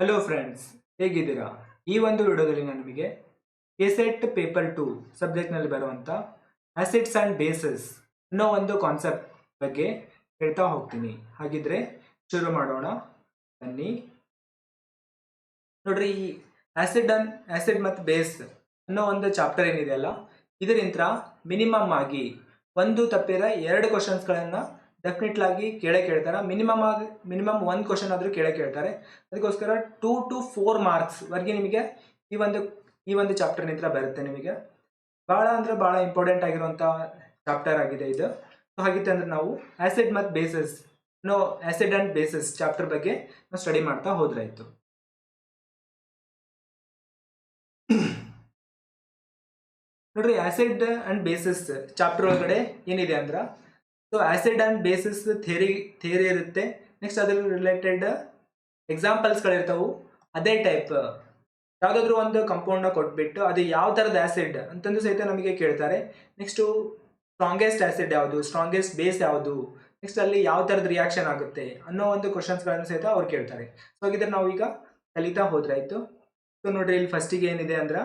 Hello friends, ಹೇಗಿದ್ದೀರಾ? ಈ ಒಂದು ವಿಡಿಯೋದಲ್ಲಿ ನಾನು ನಿಮಗೆ ಕೆಸೆಟ್ ಪೇಪರ್ 2 ಸಬ್ಜೆಕ್ಟ್ನಲ್ಲಿ ಬರುವಂಥ ಆಸಿಡ್ಸ್ ಆ್ಯಂಡ್ ಬೇಸಸ್ ಅನ್ನೋ ಒಂದು ಕಾನ್ಸೆಪ್ಟ್ ಬಗ್ಗೆ ಹೇಳ್ತಾ ಹೋಗ್ತೀನಿ. ಹಾಗಿದ್ರೆ ಶುರು ಮಾಡೋಣ ಬನ್ನಿ. ನೋಡ್ರಿ, ಈ ಆಸಿಡ್ ಮತ್ತು ಬೇಸ್ ಅನ್ನೋ ಒಂದು ಚಾಪ್ಟರ್ ಏನಿದೆಯಲ್ಲ, ಇದರಿಂದ ಮಿನಿಮಮ್ ಆಗಿ ಒಂದು ತಪ್ಪಿರ 2 ಕ್ವಶನ್ಸ್ಗಳನ್ನು ಡೆಫಿನೆಟ್ಲಾಗಿ ಕೇಳ್ತಾರೆ. ಮಿನಿಮಮ್ ಒಂದು ಕ್ವಶನ್ ಆದರೂ ಕೇಳ್ತಾರೆ. ಅದಕ್ಕೋಸ್ಕರ 2 to 4 ಮಾರ್ಕ್ಸ್ ವರೆಗೆ ನಿಮಗೆ ಈ ಒಂದು ಚಾಪ್ಟರ್ ನಿಂದ ಬರುತ್ತೆ. ನಿಮಗೆ ಭಾಳ ಅಂದ್ರೆ ಭಾಳ ಇಂಪಾರ್ಟೆಂಟ್ ಆಗಿರುವಂಥ ಚಾಪ್ಟರ್ ಆಗಿದೆ ಇದು. ಸೊ ಹಾಗಿತ್ತು ಅಂದ್ರೆ ನಾವು ಆಸಿಡ್ ಮತ್ತು basis acid and basis chapter ಬಗ್ಗೆ ನಾವು ಸ್ಟಡಿ ಮಾಡ್ತಾ ಹೋದ್ರಾಯ್ತು. ನೋಡ್ರಿ, ಆಸಿಡ್ ಆ್ಯಂಡ್ ಬೇಸಸ್ ಚಾಪ್ಟರ್ ಒಳಗಡೆ ಏನಿದೆ ಅಂದ್ರೆ, so acid and basis theory ಇರುತ್ತೆ. ನೆಕ್ಸ್ಟ್ ಅದ್ರ ರಿಲೇಟೆಡ್ ಎಕ್ಸಾಂಪಲ್ಸ್ಗಳಿರ್ತಾವೆ. ಅದೇ ಟೈಪ್ ಯಾವುದಾದ್ರೂ ಒಂದು ಕಂಪೌಂಡ್ನ ಕೊಟ್ಬಿಟ್ಟು ಅದು ಯಾವ ಥರದ ಆಸಿಡ್ ಅಂತಂದು ಸಹಿತ ನಮಗೆ ಕೇಳ್ತಾರೆ. ನೆಕ್ಸ್ಟು ಸ್ಟ್ರಾಂಗೆಸ್ಟ್ ಆಸಿಡ್ ಯಾವುದು, ಸ್ಟ್ರಾಂಗೆಸ್ಟ್ ಬೇಸ್ ಯಾವುದು, ನೆಕ್ಸ್ಟ್ ಅಲ್ಲಿ ಯಾವ ಥರದ ರಿಯಾಕ್ಷನ್ ಆಗುತ್ತೆ ಅನ್ನೋ ಒಂದು ಕ್ವಶನ್ಸ್ಗಳನ್ನು ಸಹಿತ ಅವ್ರು ಕೇಳ್ತಾರೆ. ಸೊ ಹಾಗಿದ್ರೆ ನಾವು ಈಗ ಕಲಿತಾ ಹೋದ್ರಾಯ್ತು. ಸೊ ನೋಡ್ರಿ, ಇಲ್ಲಿ ಫಸ್ಟಿಗೆ ಏನಿದೆ ಅಂದ್ರೆ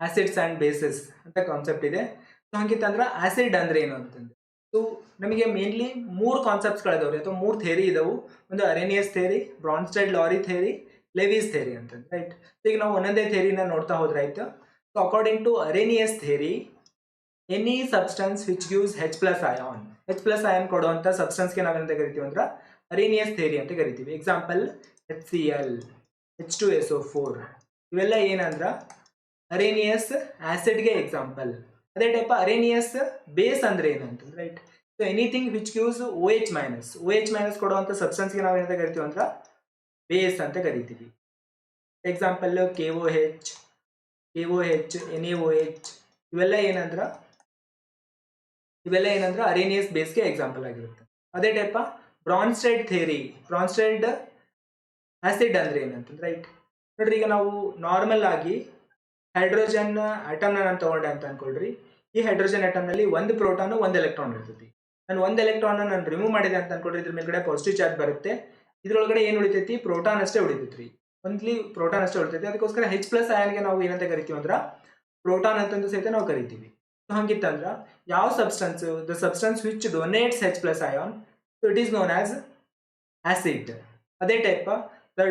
ಆಸಿಡ್ಸ್ ಆ್ಯಂಡ್ ಬೇಸಸ್ ಅಂತ ಕಾನ್ಸೆಪ್ಟ್ ಇದೆ. ಸೊ ಹಂಗಿತ್ತಂದ್ರೆ ಆಸಿಡ್ ಅಂದ್ರೆ ಏನು ಅಂತಂದ್ರೆ, ಸೊ ನಮಗೆ ಮೇನ್ಲಿ 3 ಕಾನ್ಸೆಪ್ಟ್ಸ್ಗಳಿದಾವ್ರಿ, ಅಥವಾ 3 ಥಿಯರಿ ಇದಾವೆ. ಒಂದು Arrhenius theory, Bronsted Lowry theory, Lewis theory ಅಂತ, ರೈಟ್? ಸೊ ಈಗ ನಾವು ಒಂದೊಂದೇ ಥಿಯರಿನ ನೋಡ್ತಾ ಹೋದ್ರಾಯ್ತು. So according to Arrhenius theory, any substance which gives H+ ion, H+ ion ಕೊಡುವಂಥ ಸಬ್ಸ್ಟೆನ್ಸ್ಗೆ ನಾವೇನಂತ ಕರಿತೀವಿ ಅಂದ್ರೆ ಅರೇನಿಯಸ್ ಥಿಯರಿ ಅಂತ ಕರಿತೀವಿ. ಎಕ್ಸಾಂಪಲ್ HCl, H2SO4 ಇವೆಲ್ಲ ಏನಂದ್ರೆ ಅರೇನಿಯಸ್ ಆಸಿಡ್ಗೆ ಎಕ್ಸಾಂಪಲ್. ಅದೇ ಟೈಪ್ ಅರೇನಿಯಸ್ ಬೇಸ್ ಅಂದ್ರೆ ಏನಂತಂದ್ರೆ, right? So anything which gives OH- ಕೊಡುವಂಥ ಸಬ್ಸ್ಟೆನ್ಸ್ಗೆ ನಾವೇನಂತ ಕರಿತೀವಿ ಅಂದ್ರೆ ಬೇಸ್ ಅಂತ ಕರಿತೀವಿ. ಎಕ್ಸಾಂಪಲ್ KOH, NaOH ಇವೆಲ್ಲ ಏನಂದ್ರೆ ಅರೇನಿಯಸ್ ಬೇಸ್ಗೆ ಎಕ್ಸಾಂಪಲ್ ಆಗಿರುತ್ತೆ. ಅದೇ ಟೈಪ ಬ್ರಾನ್ಸ್ಟೆಡ್ ಥಿಯರಿ, ಬ್ರಾನ್ಸ್ಟೆಡ್ ಆಸಿಡ್ ಅಂದ್ರೆ ಏನಂತಂದ್ರೆ, ರೈಟ್? ನೋಡ್ರಿ, ಈಗ ನಾವು ನಾರ್ಮಲ್ ಆಗಿ ಹೈಡ್ರೋಜನ್ ಆಟಮ್ನ ನಾನು ತಗೊಂಡೆ ಅಂತ ಅನ್ಕೊಳ್ರಿ. ಈ ಹೈಡ್ರೋಜನ್ ಆಟಮ್ನಲ್ಲಿ ಒಂದು ಪ್ರೋಟಾನ್, ಒಂದು ಎಲೆಕ್ಟ್ರಾನ್ ಇರ್ತೈತಿ. ನಾನು ಒಂದು ಎಲೆಕ್ಟ್ರಾನ್ ನಾನು ರಿಮೂವ್ ಮಾಡಿದೆ ಅಂತ ಅನ್ಕೊಳ್ರಿ, ಇದ್ರ ಮೇಲ್ಗಡೆ ಪಾಸಿಟಿವ್ ಚಾರ್ಜ್ ಬರುತ್ತೆ. ಇದ್ರೊಳಗಡೆ ಏನು ಉಳಿತೈತಿ? ಪ್ರೋಟಾನ್ ಅಷ್ಟೇ ಉಳಿತೈತ್ರಿ. ಓನ್ಲಿ ಪ್ರೋಟಾನ್ ಅಷ್ಟೇ ಉಳಿತೈತಿ. ಅದಕ್ಕೋಸ್ಕರ H+ ಅಯಾನ್ಗೆ ನಾವು ಏನಂತ ಕರಿತೀವಿ ಅಂದ್ರೆ ಪ್ರೋಟಾನ್ ಅಂತಂದು ಸಹಿತ ನಾವು ಕರಿತೀವಿ. ಸೊ ಹಂಗಿತ್ತಂದ್ರೆ ಯಾವ substance, the substance which donates H+ ion, so it is known as acid. ಅದೇ type the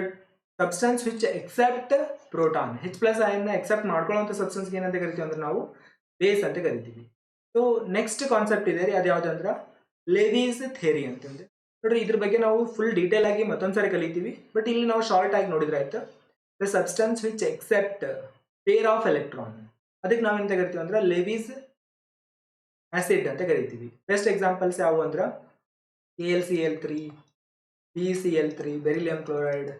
substance which accept proton, H+ ಅಯಾನ್ನ ಎಕ್ಸೆಪ್ಟ್ ಮಾಡ್ಕೊಳ್ಳುವಂಥ ಸಬ್ಸ್ಟೆನ್ಸ್ಗೆ ಏನಂತ ಕರಿತೀವಿ ಅಂದ್ರೆ ನಾವು ಬೇಸ್ ಅಂತ ಕರಿತೀವಿ. ಸೊ ನೆಕ್ಸ್ಟ್ ಕಾನ್ಸೆಪ್ಟ್ ಇದೆ ರೀ, ಅದು ಯಾವ್ದಂದ್ರೆ ಲೆವಿಸ್ ಥಿಯರಿ ಅಂತಂದ್ರೆ. ನೋಡ್ರಿ, ಇದ್ರ ಬಗ್ಗೆ ನಾವು ಫುಲ್ ಡೀಟೇಲ್ ಆಗಿ ಮತ್ತೊಂದ್ಸರಿ ಕಲಿತೀವಿ. ಬಟ್ ಇಲ್ಲಿ ನಾವು ಶಾರ್ಟ್ ಆಗಿ ನೋಡಿದ್ರೆ ಆಯ್ತು. The substance which accept pair of electron, ಅದಕ್ಕೆ ನಾವೆಂತ ಕರಿತೀವಿ ಅಂದ್ರೆ ಲೆವಿಸ್ ಆಸಿಡ್ ಅಂತ ಕರಿತೀವಿ. ಬೆಸ್ಟ್ ಎಕ್ಸಾಂಪಲ್ಸ್ ಯಾವುವು ಅಂದ್ರೆ KLCl3, BeCl3, beryllium chloride,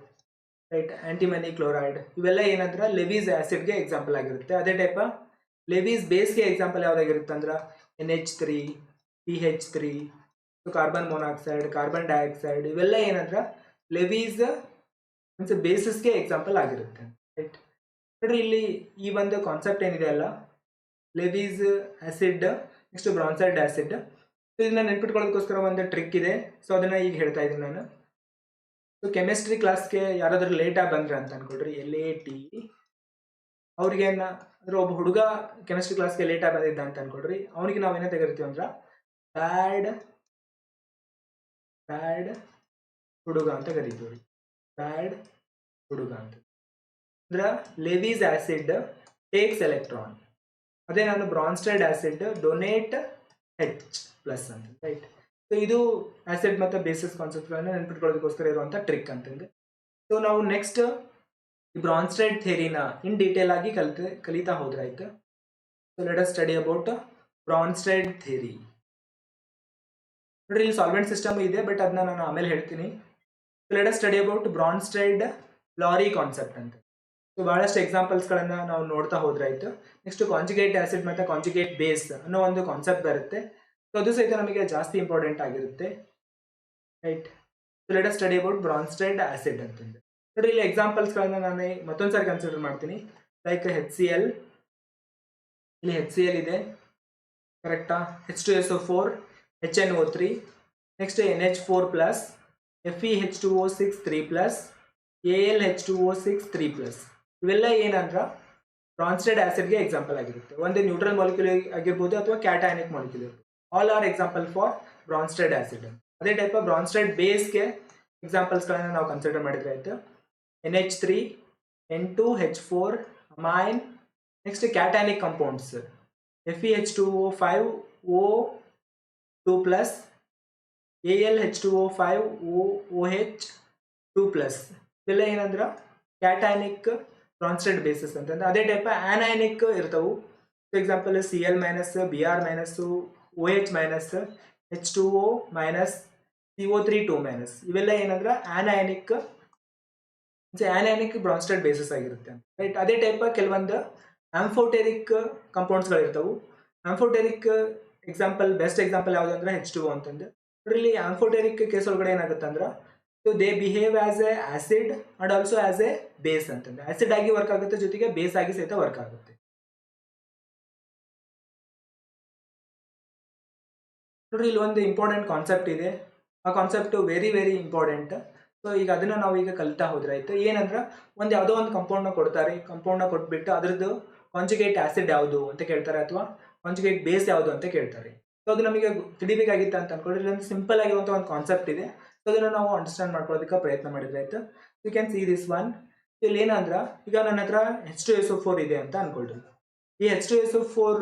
right? Antimony chloride ಇವೆಲ್ಲ ಏನಂದ್ರೆ ಲೆವಿಸ್ ಆಸಿಡ್ಗೆ ಎಕ್ಸಾಂಪಲ್ ಆಗಿರುತ್ತೆ. ಅದೇ ಟೈಪ್ ಲೆವಿಸ್ ಬೇಸ್ಗೆ ಎಕ್ಸಾಂಪಲ್ ಯಾವ್ದಾಗಿರುತ್ತೆ ಅಂದ್ರೆ NH3, PH3, carbon monoxide, carbon dioxide ಇವೆಲ್ಲ ಏನಂದ್ರೆ ಲೆವಿಸ್ ಮೀನ್ಸ್ ಬೇಸಿಸ್ಗೆ ಎಕ್ಸಾಂಪಲ್ ಆಗಿರುತ್ತೆ, ರೈಟ್? ನೋಡ್ರಿ, ಇಲ್ಲಿ ಈ ಒಂದು ಕಾನ್ಸೆಪ್ಟ್ ಏನಿದೆ ಅಲ್ಲ, Lewis acid, next Bronsted acid, so ಇದನ್ನ ನೆನ್ಪಿಟ್ಕೊಳ್ಳೋದಕ್ಕೋಸ್ಕರ ಒಂದು ಟ್ರಿಕ್ ಇದೆ. ಸೊ ಅದನ್ನ ಈಗ ಹೇಳ್ತಾ ಇದ್ದೀನಿ ನಾನು. ಸೊ ಕೆಮಿಸ್ಟ್ರಿ ಕ್ಲಾಸ್ಗೆ ಯಾರಾದ್ರೂ ಲೇಟಾಗಿ ಬಂದ್ರೆ ಅಂತ ಅನ್ಕೊಳ್ರಿ, LAT, ಅವ್ರಿಗೆ ಅಂದ್ರೆ ಒಬ್ಬ ಹುಡುಗ ಕೆಮಿಸ್ಟ್ರಿ ಕ್ಲಾಸ್ಗೆ ಲೇಟಾಗಿ ಬಂದಿದ್ದ ಅಂತ ಅನ್ಕೊಳ್ರಿ, ಅವನಿಗೆ ನಾವು ಏನಂತ ಕರಿತೀವಿ ಅಂದ್ರೆ ಬ್ಯಾಡ್ ಹುಡುಗ ಅಂತ ಕರಿತೀವಿ. ಬ್ಯಾಡ್ ಹುಡುಗ ಅಂತ ಅಂದ್ರೆ ಲೆವಿಸ್ ಆಸಿಡ್ ಟೇಕ್ಸ್ ಎಲೆಕ್ಟ್ರಾನ್, ಅದೇ ನಾನು ಬ್ರಾನ್ಸ್ಟೆಡ್ ಆಸಿಡ್ ಡೊನೇಟ್ H+ ಅಂತ, ರೈಟ್? ಸೊ ಇದು ಆಸಿಡ್ ಮತ್ತು ಬೇಸಿಸ್ ಕಾನ್ಸೆಪ್ಟ್ಗಳನ್ನು ನೆನ್ಪಿಟ್ಕೊಳ್ಳೋದಕ್ಕೋಸ್ಕರ ಇರುವಂಥ ಟ್ರಿಕ್ ಅಂತಂದು. ಸೊ ನಾವು ನೆಕ್ಸ್ಟ್ ಈ ಬ್ರಾನ್ಸ್ಟೆಡ್ ಥಿಯರಿನ ಇನ್ ಡೀಟೇಲ್ ಆಗಿ ಕಲಿತಾ ಹೋದ್ರಾಯ್ತು. So let us study about Bronsted theory. ನೋಡ್ರಿ, ಇಲ್ಲಿ ಸಾಲ್ವೆಂಟ್ ಸಿಸ್ಟಮ್ ಇದೆ, ಬಟ್ ಅದನ್ನ ನಾನು ಆಮೇಲೆ ಹೇಳ್ತೀನಿ. So let us study about Bronsted Lowry concept ಅಂತ. ಸೊ ಬಹಳಷ್ಟು ಎಕ್ಸಾಂಪಲ್ಸ್ಗಳನ್ನು ನಾವು ನೋಡ್ತಾ ಹೋದ್ರಾಯ್ತು. ನೆಕ್ಸ್ಟ್ ಕಾಂಜುಗೇಟ್ ಆಸಿಡ್ ಮತ್ತು ಕಾಂಜುಗೇಟ್ ಬೇಸ್ ಅನ್ನೋ ಒಂದು ಕಾನ್ಸೆಪ್ಟ್ ಬರುತ್ತೆ. ಸೊ ಅದು ಸಹಿತ ನಮಗೆ ಜಾಸ್ತಿ ಇಂಪಾರ್ಟೆಂಟ್ ಆಗಿರುತ್ತೆ, right? So let us study about Bronsted acid ಅಂತಂದು. ನೋಡ್ರಿ, ಇಲ್ಲಿ ಎಕ್ಸಾಂಪಲ್ಸ್ಗಳನ್ನ ನಾನು ಮತ್ತೊಂದ್ಸರಿ ಕನ್ಸಿಡರ್ ಮಾಡ್ತೀನಿ. ಲೈಕ್ HCl, ಇಲ್ಲಿ HCl ಇದೆ, ಕರೆಕ್ಟಾ? H2SO4, HNO3, next NH4+, FeH2O6 3+, AlH2O6 3+. ಇವೆಲ್ಲ ಏನಂದ್ರೆ ಬ್ರಾನ್ಸ್ಟೆಡ್ ಆಸಿಡ್ಗೆ ಎಕ್ಸಾಂಪಲ್ ಆಗಿರುತ್ತೆ. ಒಂದು ನ್ಯೂಟ್ರಲ್ ಮಾಲಿಕ್ಯೂಲ್ ಆಗಿರ್ಬೋದು ಅಥವಾ ಕ್ಯಾಟಯಾನಿಕ್ ಮಾಲಿಕ್ಯೂಲ್ ಇರ್ಬೋದು. All are example for Bronsted acid. ಅದೇ ಟೈಪ್ ಬ್ರಾನ್ಸ್ಟೆಡ್ ಬೇಸ್ಗೆ ಎಕ್ಸಾಂಪಲ್ಸ್ಗಳನ್ನು ನಾವು ಕನ್ಸಿಡರ್ ಮಾಡಿದ್ರೆ ಆಯ್ತು. NH3, N2H4, amine. Next ಕ್ಯಾಟಯಾನಿಕ್ compounds FeH2O5O2+, AlH2O5OH2+. ಇವೆಲ್ಲ ಏನಂದ್ರೆ ಕ್ಯಾಟಯಾನಿಕ್ ಬ್ರಾನ್ಸ್ಟೆಡ್ ಬೇಸಿಸ್ ಅಂತಂದ್ರೆ. ಅದೇ ಟೈಪ್ ಆನಯಾನಿಕ್ ಇರ್ತಾವು. For example Cl-, Br-, OH-, H2O-, CO3 2-. ಇವೆಲ್ಲ ಏನಂದ್ರೆ ಆನಯಾನಿಕ್ ಬ್ರಾನ್ಸ್ಟೆಡ್ ಬೇಸಿಸ್ ಆಗಿರುತ್ತೆ, ರೈಟ್. ಅದೇ ಟೈಪ್ ಕೆಲವೊಂದು ಆಂಫೋಟೆರಿಕ್ ಕಂಪೌಂಡ್ಸ್ಗಳು ಇರ್ತಾವು. ಆಂಫೋಟೆರಿಕ್ ಎಕ್ಸಾಂಪಲ್, ಬೆಸ್ಟ್ ಎಕ್ಸಾಂಪಲ್ ಯಾವುದು ಅಂದ್ರೆ H2O ಅಂತಂದು. ಇಲ್ಲಿ ಆಂಫೋಟೆರಿಕ್ ಕೇಸ್ ಒಳಗಡೆ ಏನಾಗುತ್ತೆ ಅಂದ್ರೆ, so they behave as A acid and also as A base ಅಂತಂದ್ರೆ. ಆಸಿಡ್ ಆಗಿ ವರ್ಕ್ ಆಗುತ್ತೆ, ಜೊತೆಗೆ ಬೇಸ್ ಆಗಿ ಸಹಿತ ವರ್ಕ್ ಆಗುತ್ತೆ. ನೋಡ್ರಿ, ಇಲ್ಲಿ ಒಂದು ಇಂಪಾರ್ಟೆಂಟ್ ಕಾನ್ಸೆಪ್ಟ್ ಇದೆ. ಆ concept very very important. So ಈಗ ಅದನ್ನ ನಾವು ಈಗ ಕಲಿತಾ ಹೋದ್ರೆ ಆಯ್ತು. ಏನಂದ್ರೆ, ಯಾವುದೋ ಒಂದು ಕಂಪೌಂಡ್ನ ಕೊಡ್ತಾರೆ. ಕಂಪೌಂಡ್ನ ಕೊಟ್ಬಿಟ್ಟು ಅದ್ರದ್ದು ಕಾಂಜುಗೇಟ್ ಆಸಿಡ್ ಯಾವುದು ಅಂತ ಕೇಳ್ತಾರೆ, ಅಥವಾ ಕಾಂಜುಗೇಟ್ ಬೇಸ್ ಯಾವುದು ಅಂತ ಕೇಳ್ತಾರೆ. ಸೊ ಅದು ನಮಗೆ ತಿಳಿಬೇಕಾಗಿತ್ತು ಅಂತ ಅನ್ಕೊಂಡ್ರೆ, ಇಲ್ಲೊಂದು ಸಿಂಪಲ್ ಆಗಿರುವಂಥ ಒಂದು ಕಾನ್ಸೆಪ್ಟ್ ಇದೆ. ಸೊ ಅದನ್ನು ನಾವು ಅಂಡರ್ಸ್ಟ್ಯಾಂಡ್ ಮಾಡ್ಕೊಳ್ಳೋದಕ್ಕೆ ಪ್ರಯತ್ನ ಮಾಡಿದ್ರೆ ಆಯ್ತು. You can see this one. ಇಲ್ಲಿ ಏನಂದ್ರೆ, ಈಗ ನನ್ನ ಹತ್ರ H2SO4 ಇದೆ ಅಂತ ಅನ್ಕೊಳ್ರಿ. ಈ H2SO4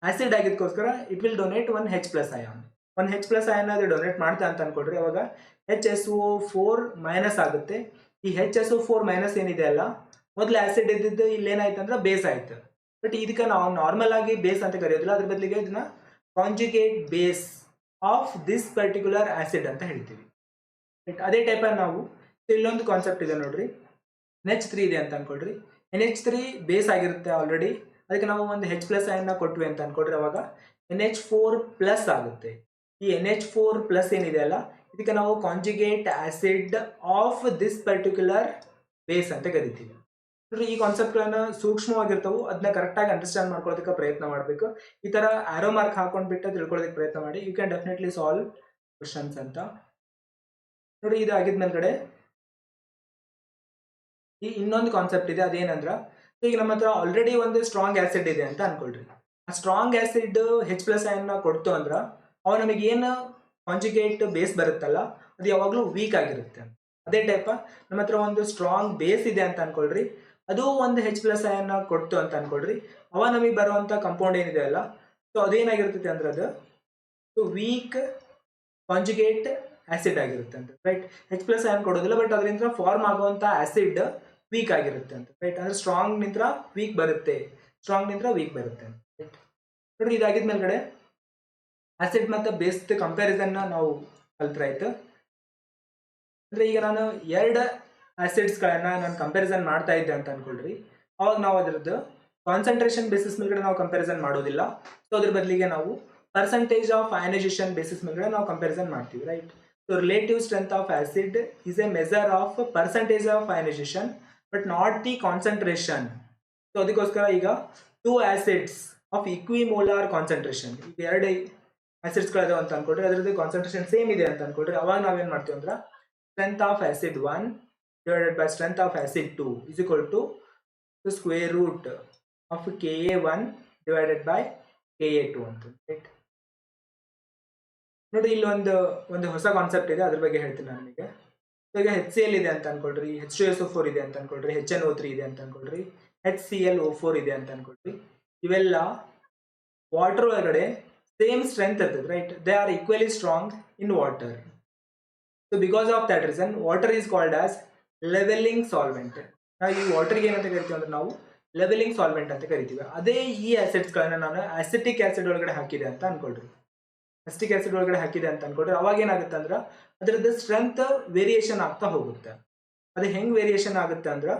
ಆಸಿಡ್ ಆಗಿದ್ದಕ್ಕೋಸ್ಕರ it will donate one H+ ion. ಒಂದು H+ ಅಯಾನ್ ಅದು ಡೊನೇಟ್ ಮಾಡ್ತಾ ಅಂತ ಅನ್ಕೊಳ್ರಿ. ಅವಾಗ HSO4- ಆಗುತ್ತೆ. ಈ HSO4- ಏನಿದೆ ಅಲ್ಲ, ಮೊದಲು ಆಸಿಡ್ ಇದ್ದಿದ್ದು ಇಲ್ಲಿ ಏನಾಯ್ತು ಅಂದ್ರೆ ಬೇಸ್ ಆಯ್ತು. ಬಟ್ ಇದಕ್ಕೆ ನಾವು ನಾರ್ಮಲ್ ಆಗಿ ಬೇಸ್ ಅಂತ ಕರೆಯೋದಿಲ್ಲ, ಅದ್ರ ಬದಲಿಗೆ ಇದನ್ನ conjugate base of this particular acid ಅಂತ ಹೇಳ್ತೀವಿ. ಅದೇ ಟೈಪ್ ನಾವು ಇಲ್ಲೊಂದು ಕಾನ್ಸೆಪ್ಟ್ ಇದೆ ನೋಡ್ರಿ. NH3 ಇದೆ ಅಂತ ಅನ್ಕೊಳ್ರಿ. NH3 ಬೇಸ್ ಆಗಿರುತ್ತೆ ಆಲ್ರೆಡಿ. ಅದಕ್ಕೆ ನಾವು ಒಂದು H+ ಅಯನ್ನ ಕೊಟ್ವಿ ಅಂತ ಅನ್ಕೊಳ್ರಿ. ಅವಾಗ NH4+ ಆಗುತ್ತೆ. ಈ NH4+ ಏನಿದೆ ಅಲ್ಲ, ಇದಕ್ಕೆ ನಾವು conjugate acid of this particular base ಅಂತ ಕರಿತೀವಿ. ನೋಡ್ರಿ, ಈ ಕಾನ್ಸೆಪ್ಟ್ಗಳನ್ನ ಸೂಕ್ಷ್ಮವಾಗಿರ್ತಾವು. ಅದನ್ನ ಕರೆಕ್ಟಾಗಿ ಅಂಡರ್ಸ್ಟ್ಯಾಂಡ್ ಮಾಡ್ಕೊಳ್ಳೋದಕ್ಕೆ ಪ್ರಯತ್ನ ಮಾಡಬೇಕು. ಈ ತರ ಆರೋ ಮಾರ್ಕ್ ಹಾಕೊಂಡ್ಬಿಟ್ಟು ತಿಳ್ಕೊಳ್ಳೋದಕ್ಕೆ ಪ್ರಯತ್ನ ಮಾಡಿ. You can definitely solve questions ಅಂತ. ನೋಡಿ, ಇದು ಆಗಿದ್ಮೇಲೆ ಈ ಇನ್ನೊಂದು ಕಾನ್ಸೆಪ್ಟ್ ಇದೆ. ಅದೇನಂದ್ರ, ಈಗ ನಮ್ಮ ಹತ್ರ ಆಲ್ರೆಡಿ ಒಂದು ಸ್ಟ್ರಾಂಗ್ ಆಸಿಡ್ ಇದೆ ಅಂತ ಅನ್ಕೊಳ್ರಿ. ಆ ಸ್ಟ್ರಾಂಗ್ ಆಸಿಡ್ H+ ಅಯನ್ನ ಕೊಡ್ತು ಅಂದ್ರ ಅವ ನಮಗೆ ಏನು ಕಾಂಜುಗೇಟ್ ಬೇಸ್ ಬರುತ್ತಲ್ಲ, ಅದು ಯಾವಾಗಲೂ ವೀಕ್ ಆಗಿರುತ್ತೆ. ಅದೇ ಟೈಪ್ ನಮ್ಮ ಹತ್ರ ಒಂದು ಸ್ಟ್ರಾಂಗ್ ಬೇಸ್ ಇದೆ ಅಂತ ಅನ್ಕೊಳ್ರಿ. ಅದು ಒಂದು H+ ಅಯನ್ನ ಕೊಡ್ತು ಅಂತ ಅನ್ಕೊಳ್ರಿ. ಅವ ನಮಗೆ ಬರುವಂತ ಕಂಪೌಂಡ್ ಏನಿದೆ ಅಲ್ಲ, ಸೊ ಅದೇನಾಗಿರ್ತೈತೆ ಅಂದ್ರೆ ಅದು ವೀಕ್ ಕಾಂಜುಗೇಟ್ ಆಸಿಡ್ ಆಗಿರುತ್ತೆ ಅಂತ, ರೈಟ್. H+ ಅಯನ್ ಕೊಡೋದಿಲ್ಲ, ಬಟ್ ಅದರಿಂದ ಫಾರ್ಮ್ ಆಗುವಂತ ಆಸಿಡ್ ವೀಕ್ ಆಗಿರುತ್ತೆ ಅಂತ, ರೈಟ್. ಅಂದ್ರೆ ಸ್ಟ್ರಾಂಗ್ ನಿಂತ್ರ ವೀಕ್ ಬರುತ್ತೆ, ಸ್ಟ್ರಾಂಗ್ ನಿಂತ್ರ ವೀಕ್ ಬರುತ್ತೆ ಅಂತ, ರೈಟ್. ನೋಡ್ರಿ, ಇದಾಗಿದ್ಮೇಲೆ ಆಸಿಡ್ ಮತ್ತು ಬೇಸ್ ಕಂಪ್ಯಾರಿಸನ್ ನಾವು ಕಲ್ತ್ರಾಯ್ತು. ಅಂದ್ರೆ ಈಗ ನಾನು ಎರಡು ಆಸಿಡ್ಸ್ಗಳನ್ನ ನಾನು ಕಂಪ್ಯಾರಿಸನ್ ಮಾಡ್ತಾ ಇದ್ದೆ ಅಂತ ಅನ್ಕೊಳ್ರಿ. ಅವಾಗ ನಾವು ಅದರದ್ದು ಕಾನ್ಸಂಟ್ರೇಷನ್ ಬೇಸಿಸ್ ಮೇಲ್ಗಡೆ ನಾವು ಕಂಪ್ಯಾರಿಸನ್ ಮಾಡೋದಿಲ್ಲ. ಸೊ ಅದ್ರ ಬದಲಿಗೆ ನಾವು ಪರ್ಸೆಂಟೇಜ್ ಆಫ್ ಅಯನೈಸೇಷನ್ ಬೇಸಿಸ್ ಮೇಲ್ಗಡೆ ನಾವು ಕಂಪ್ಯಾರಿಸನ್ ಮಾಡ್ತೀವಿ, right. So relative strength of acid is A measure of percentage of ionisation but not the concentration. So ಅದಕ್ಕೋಸ್ಕರ ಈಗ 2 ಆಸಿಡ್ಸ್ ಆಫ್ ಇಕ್ವಿಮೋಲಾರ್ ಕಾನ್ಸಂಟ್ರೇಷನ್, ಈಗ 2 ಆಸಿಡ್ಸ್ಗಳಿದಾವೆ ಅಂತ ಅನ್ಕೊಳ್ರಿ, ಅದರದ್ದು ಕಾನ್ಸಂಟ್ರೇಷನ್ ಸೇಮ್ ಇದೆ ಅಂತ ಅನ್ಕೊಳ್ರಿ. ಅವಾಗ ನಾವೇನ್ ಮಾಡ್ತೀವಿ ಅಂದ್ರೆ, strength of acid 1 divided by strength of acid 2 is equal to the square root of Ka1 divided by Ka2 ಅಂತ, ರೈಟ್. ನೋಡಿ, ಇಲ್ಲಿ ಒಂದು ಹೊಸ ಕಾನ್ಸೆಪ್ಟ್ ಇದೆ, ಅದ್ರ ಬಗ್ಗೆ ಹೇಳ್ತೀನಿ ನಾನು ನಿಮಗೆ. ಈಗ HCl ಇದೆ ಅಂತ ಅನ್ಕೊಳ್ರಿ, H2SO4 ಇದೆ ಅಂತ ಅನ್ಕೊಳ್ರಿ, HNO3 ಇದೆ ಅಂತ ಅನ್ಕೊಳ್ರಿ, HClO4 ಇದೆ ಅಂತ ಅನ್ಕೊಳ್ರಿ. ಇವೆಲ್ಲ ವಾಟರ್ ಒಳಗಡೆ ಸೇಮ್ ಸ್ಟ್ರೆಂತ್ ಇರ್ತದೆ, right. They are equally strong in water. So because of that reason water is called as levelling solvent. ನಾವು ಈ ವಾಟರ್ಗೆ ಏನಂತ ಕರಿತೀವಿ ಅಂದ್ರೆ ನಾವು ಲೆವೆಲಿಂಗ್ ಸಾಲ್ವೆಂಟ್ ಅಂತ ಕರಿತೀವಿ. ಅದೇ ಈ ಆಸಿಡ್ಸ್ಗಳನ್ನ ನಾನು ಅಸಿಟಿಕ್ ಆಸಿಡ್ ಒಳಗಡೆ ಹಾಕಿದೆ ಅಂತ ಅನ್ಕೊಳ್ರಿ, ಅಸಿಟಿಕ್ ಆಸಿಡ್ ಒಳಗಡೆ ಹಾಕಿದೆ ಅಂತ ಅನ್ಕೊಳ್ರಿ. ಅವಾಗ ಏನಾಗುತ್ತೆ ಅಂದ್ರೆ ಅದರದ್ದು ಸ್ಟ್ರೆಂತ್ ವೇರಿಯೇಷನ್ ಆಗ್ತಾ ಹೋಗುತ್ತೆ. ಅದು ಹೆಂಗ್ ವೇರಿಯೇಷನ್ ಆಗುತ್ತೆ ಅಂದ್ರೆ,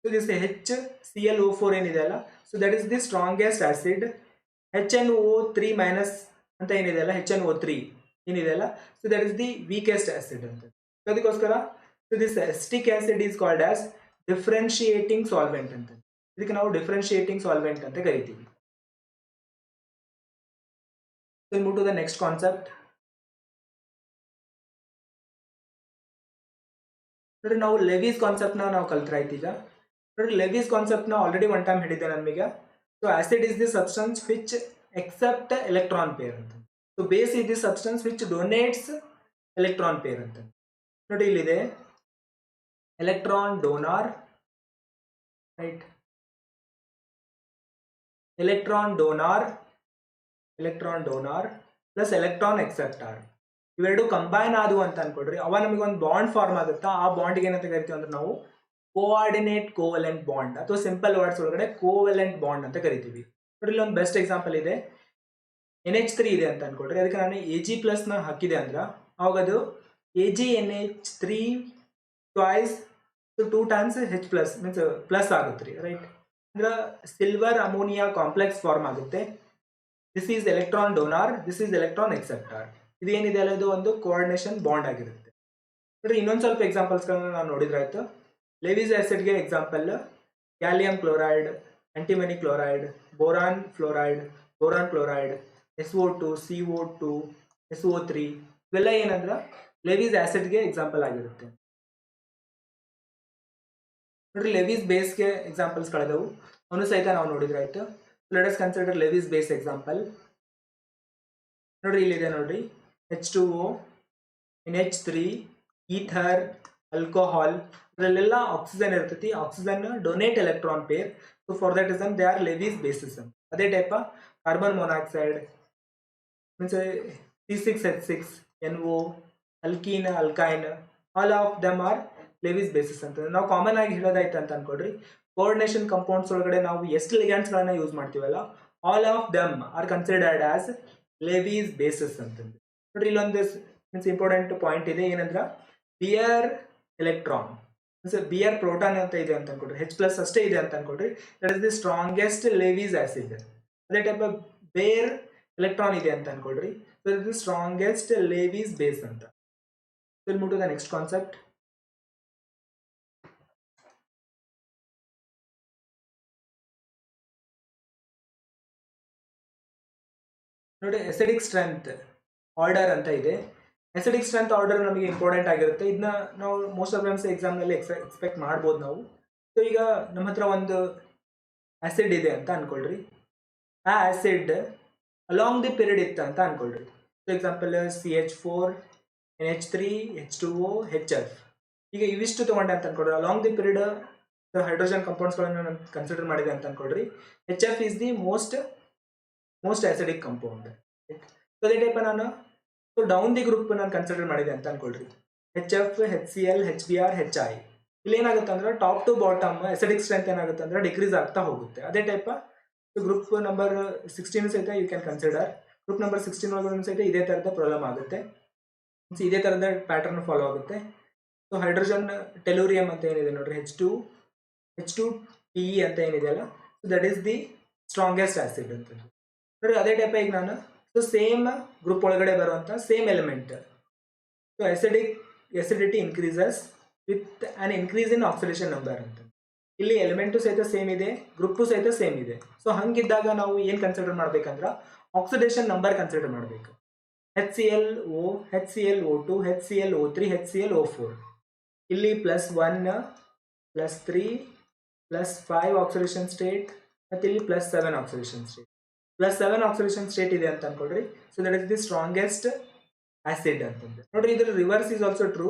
ಸೊ ದಿಸ್ HClO4 ಏನಿದೆ ಅಲ್ಲ, so that is the strongest acid. HNO3- ಅಂತ ಏನಿದೆ ಅಲ್ಲ, HNO3 ಏನಿದೆ ಅಲ್ಲ, so that is the weakest acid ಅಂತ. ಸೊ ಅದಕ್ಕೋಸ್ಕರ so this acetic acid is called as differentiating solvent ಅಂತ. ಇದಕ್ಕೆ ನಾವು ಡಿಫ್ರೆನ್ಶಿಯೇಟಿಂಗ್ ಸಾಲ್ವೆಂಟ್ ಅಂತ ಕರಿತೀವಿ. So we'll move to the next concept. ನೋಡ್ರಿ ನಾವು ಲೆವಿಸ್ ಕಾನ್ಸೆಪ್ಟ್ನ ನಾವು ಕಲ್ತ್ರಾಯ್ತು ಈಗ. ನೋಡ್ರಿ ಲೆವಿಸ್ ಕಾನ್ಸೆಪ್ಟ್ನ ಆಲ್ರೆಡಿ ಒನ್ ಟೈಮ್ ಹೇಳಿದ್ದೆ ನಮಗೆ. So acid is the substance which accept electron pair ಅಂತ. So base is the substance which donates electron pair ಅಂತ. ನೋಡಿ ಇಲ್ಲಿದೆ electron donor, right, electron donor plus electron acceptor. ಇವೆರಡು ಕಂಬೈನ್ ಆದವು ಅಂತ ಅನ್ಕೊಡ್ರಿ, ಅವ ನಮಗೆ ಒಂದು ಬಾಂಡ್ ಫಾರ್ಮ್ ಆಗುತ್ತಾ. ಆ ಬಾಂಡ್ಗೆ ಏನಂತ ಕರಿತೀವಿ ಅಂದ್ರೆ ನಾವು ಕೋಆರ್ಡಿನೇಟ್ ಕೋವಲೆಂಟ್ ಬಾಂಡ್ ಅಥವಾ ಸಿಂಪಲ್ ವರ್ಡ್ಸ್ ಒಳಗಡೆ ಕೋವೆಲೆಂಟ್ ಬಾಂಡ್ ಅಂತ ಕರಿತೀವಿ. ನೋಡ್ರಿ ಇಲ್ಲಿ ಒಂದು ಬೆಸ್ಟ್ ಎಕ್ಸಾಂಪಲ್ ಇದೆ, NH3 ಇದೆ ಅಂತ ಅನ್ಕೊಡ್ರಿ. ಅದಕ್ಕೆ ನಾನು Ag+ ನ ಹಾಕಿದೆ ಅಂದ್ರೆ ಅವಾಗ ಅದು AgNH3 twice 2 times H+ means plus ಆಗುತ್ತೆ ರೀ, ರೈಟ್. ಅಂದ್ರೆ ಸಿಲ್ವರ್ ಅಮೋನಿಯಾ ಕಾಂಪ್ಲೆಕ್ಸ್ ಫಾರ್ಮ್ ಆಗುತ್ತೆ. This is electron donor, this is electron acceptor. ಇದೇನಿದೆ ಅಲ್ಲ, ಇದು ಒಂದು ಕೋಆರ್ಡಿನೇಷನ್ ಬಾಂಡ್ ಆಗಿರುತ್ತೆ. ನೋಡ್ರಿ ಇನ್ನೊಂದು ಸ್ವಲ್ಪ ಎಕ್ಸಾಂಪಲ್ಸ್ಗಳನ್ನ ನಾವು ನೋಡಿದ್ರಾಯ್ತು. ಲೆವಿಸ್ ಆಸಿಡ್ಗೆ example gallium chloride, antimony chloride, boron fluoride, boron chloride, SO2, CO2, SO3 ಇವೆಲ್ಲ ಏನಂದ್ರೆ ಲೆವಿಸ್ ಆಸಿಡ್ಗೆ ಎಕ್ಸಾಂಪಲ್ ಆಗಿರುತ್ತೆ. ನೋಡ್ರಿ ಲೆವಿಸ್ ಬೇಸ್ಗೆ ಎಕ್ಸಾಂಪಲ್ಸ್ ಕಳೆದವು, ಅವನು ಸಹಿತ ನಾವು ನೋಡಿದ್ರಾಯ್ತು. Let us consider Lewis base example. ನೋಡ್ರಿ ಇಲ್ಲಿದೆ ನೋಡ್ರಿ H2O, NH3, ಈಥರ್, ಆಲ್ಕೋಹಾಲ್, ಇದರಲ್ಲೆಲ್ಲ ಆಕ್ಸಿಜನ್ ಇರ್ತೈತಿ. Oxygen donate electron pair, so for that reason they are Lewis bases. ಅದೇ type carbon monoxide means C6H6, NO, alkene, alkyne, all of them are Lewis bases ಅಂತ. ನಾವು common ಆಗಿ ಹೇಳೋದಾಯ್ತು ಅಂತ ಅನ್ಕೊಡ್ರಿ, coordination compounds ಒಳಗಡೆ ನಾವು ಎಷ್ಟು ಲಿಗ್ಯಾಂಡ್ಸ್ಗಳನ್ನ ಯೂಸ್ ಮಾಡ್ತೀವಲ್ಲ, all of them are considered as Lewis bases ಅಂತಂದು. ನೋಡ್ರಿ ಇಲ್ಲೊಂದು ಮೀನ್ಸ್ ಇಂಪಾರ್ಟೆಂಟ್ ಪಾಯಿಂಟ್ ಇದೆ, ಏನಂದ್ರೆ bare electron means bare proton ಅಂತ ಇದೆ ಅಂತ ಅನ್ಕೊಡ್ರಿ, H+ ಅಷ್ಟೇ ಇದೆ ಅಂತ ಅನ್ಕೊಡ್ರಿ, that is the strongest Lewis acid. ಅದೇ ಟೈಪ್ ಬೇರ್ ಎಲೆಕ್ಟ್ರಾನ್ ಇದೆ ಅಂತ ಅನ್ಕೊಡ್ರಿ, that is the strongest Lewis base ಅಂತ. Will move to the next concept. ನೋಡಿ ಎಸಿಡಿಕ್ ಸ್ಟ್ರೆಂತ್ ಆರ್ಡರ್ ಅಂತ ಇದೆ. ಎಸಿಡಿಕ್ ಸ್ಟ್ರೆಂತ್ ಆರ್ಡರ್ ನಮಗೆ ಇಂಪಾರ್ಟೆಂಟ್ ಆಗಿರುತ್ತೆ. ಇದನ್ನ ನಾವು ಮೋಸ್ಟ್ ಆಫ್ ಟೈಮ್ಸ್ ಎಕ್ಸಾಮ್ನಲ್ಲಿ ಎಕ್ಸ್ಪೆಕ್ಟ್ ಮಾಡ್ಬೋದು ನಾವು. ಸೊ ಈಗ ನಮ್ಮ ಹತ್ರ ಒಂದು ಆಸಿಡ್ ಇದೆ ಅಂತ ಅನ್ಕೊಳ್ರಿ, ಆ ಆಸಿಡ್ ಅಲಾಂಗ್ ದಿ ಪೀರಿಯಡ್ ಇತ್ತು ಅಂತ ಅನ್ಕೊಳ್ರಿ. So example CH4, NH3, H2O, HF. ಈಗ ಇವಿಷ್ಟು ತೊಗೊಂಡೆ ಅಂತ ಅನ್ಕೊಳ್ರಿ, ಅಲಾಂಗ್ ದಿ ಪೀರಿಯಡ್ ಹೈಡ್ರೋಜನ್ ಕಂಪೌಂಡ್ಸ್ಗಳನ್ನು ನಾನು ಕನ್ಸಿಡರ್ ಮಾಡಿದೆ ಅಂತ ಅನ್ಕೊಳ್ರಿ. HF is the most acidic compound. So ಅದೇ ಟೈಪ್ ನಾನು ಸೊ ಡೌನ್ ದಿ ಗ್ರೂಪ್ ನಾನು ಕನ್ಸಿಡರ್ ಮಾಡಿದೆ ಅಂತ ಅನ್ಕೊಳ್ರಿ, HF, HCl, HBr, HI. ಇಲ್ಲಿ ಏನಾಗುತ್ತೆ ಅಂದ್ರೆ top to bottom acidic strength ಏನಾಗುತ್ತೆ ಅಂದ್ರೆ ಡಿಕ್ರೀಸ್ ಆಗ್ತಾ ಹೋಗುತ್ತೆ. ಅದೇ ಟೈಪ್ ಗ್ರೂಪ್ ನಂಬರ್ 16 ಸಹಿತ you can consider. Group number 16 ಒಳಗಡೆ ಸಹಿತ ಇದೇ ಥರದ ಪ್ರಾಬ್ಲಮ್ ಆಗುತ್ತೆ, ಇದೇ ಥರದ ಪ್ಯಾಟರ್ನ್ ಫಾಲೋ ಆಗುತ್ತೆ. ಸೊ ಹೈಡ್ರೋಜನ್ ಟೆಲೂರಿಯಂ ಅಂತ ಏನಿದೆ ನೋಡ್ರಿ, H2PE ಅಂತ ಏನಿದೆಯಲ್ಲ, so that is the strongest acid ಅಂತ ನೋಡ್ರಿ. ಅದೇ ಟೈಪ್ ಈಗ ನಾನು ಸೊ ಸೇಮ್ ಗ್ರೂಪ್ ಒಳಗಡೆ ಬರುವಂಥ same element, so acidity increases with on increase in oxidation number ಅಂತ. ಇಲ್ಲಿ ಎಲಿಮೆಂಟು ಸಹಿತ ಸೇಮ್ ಇದೆ, ಗ್ರೂಪು ಸಹಿತ ಸೇಮ್ ಇದೆ. ಸೊ ಹಂಗಿದ್ದಾಗ ನಾವು ಏನು ಕನ್ಸಿಡರ್ ಮಾಡ್ಬೇಕಂದ್ರೆ ಆಕ್ಸಿಡೇಷನ್ ನಂಬರ್ ಕನ್ಸಿಡರ್ ಮಾಡಬೇಕು. HClO, HClO2, HClO3, HClO4. ಇಲ್ಲಿ +1, +3, +5 ಆಕ್ಸಿಡೇಷನ್ ಸ್ಟೇಟ್, ಮತ್ತು ಇಲ್ಲಿ +7 ಆಕ್ಸಿಡೇಷನ್ ಸ್ಟೇಟ್. +7 ಆಕ್ಸಿಡೇಷನ್ ಸ್ಟೇಟ್ ಇದೆ ಅಂತ ಅನ್ಕೊಡ್ರಿ. So that is the strongest acid ಅಂತಂದ್ರೆ ನೋಡ್ರಿ. ಇದ್ರ ರಿವರ್ಸ್ ಈಸ್ ಆಲ್ಸೋ ಟ್ರೂ.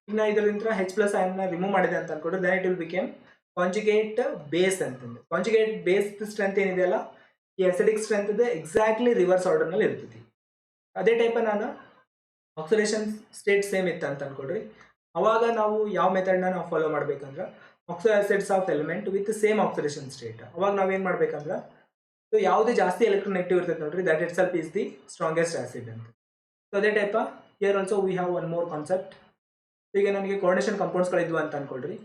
ಈಗ ನಾ ಇದರಿಂದ H+ ಅನ್ನ ರಿಮೂವ್ ಮಾಡಿದೆ ಅಂತ ಅನ್ಕೊಡ್ರಿ, then it will became conjugate base ಅಂತಂದ್ರೆ. ಕಾಂಜುಗೇಟ್ ಬೇಸ್ ಸ್ಟ್ರೆಂತ್ ಏನಿದೆಯಲ್ಲ, ಈ ಅಸಿಡಿಕ್ ಸ್ಟ್ರೆಂತ್ ಇದೆ ಎಕ್ಸಾಕ್ಟ್ಲಿ ರಿವರ್ಸ್ ಆರ್ಡರ್ನಲ್ಲಿ ಇರ್ತೈತಿ. ಅದೇ ಟೈಪ್ ನಾನು ಆಕ್ಸಿಡೇಷನ್ ಸ್ಟೇಟ್ ಸೇಮ್ ಇತ್ತು ಅಂತ ಅನ್ಕೊಡ್ರಿ, ಅವಾಗ ನಾವು ಯಾವ ಮೆಥಡ್ನ ನಾವು ಫಾಲೋ ಮಾಡ್ಬೇಕಂದ್ರೆ oxo acids of element with same oxidation state. ಅವಾಗ ನಾವೇನು ಮಾಡ್ಬೇಕಂದ್ರೆ ಸೊ ಯಾವುದೇ ಜಾಸ್ತಿ ಎಲೆಕ್ಟ್ರೋನೆಗೆಟಿವ್ ಇರ್ತೈತೆ ನೋಡ್ರಿ, that itself is the strongest acid ಅಂತ. ಸೊ ಅದೇ type here also we have one more concept. ಈಗ ನನಗೆ ಕೋಆರ್ಡಿನೇಷನ್ ಕಂಪೌಂಡ್ಸ್ಗಳಿದ್ವು ಅಂತ ಅನ್ಕೊಳ್ರಿ.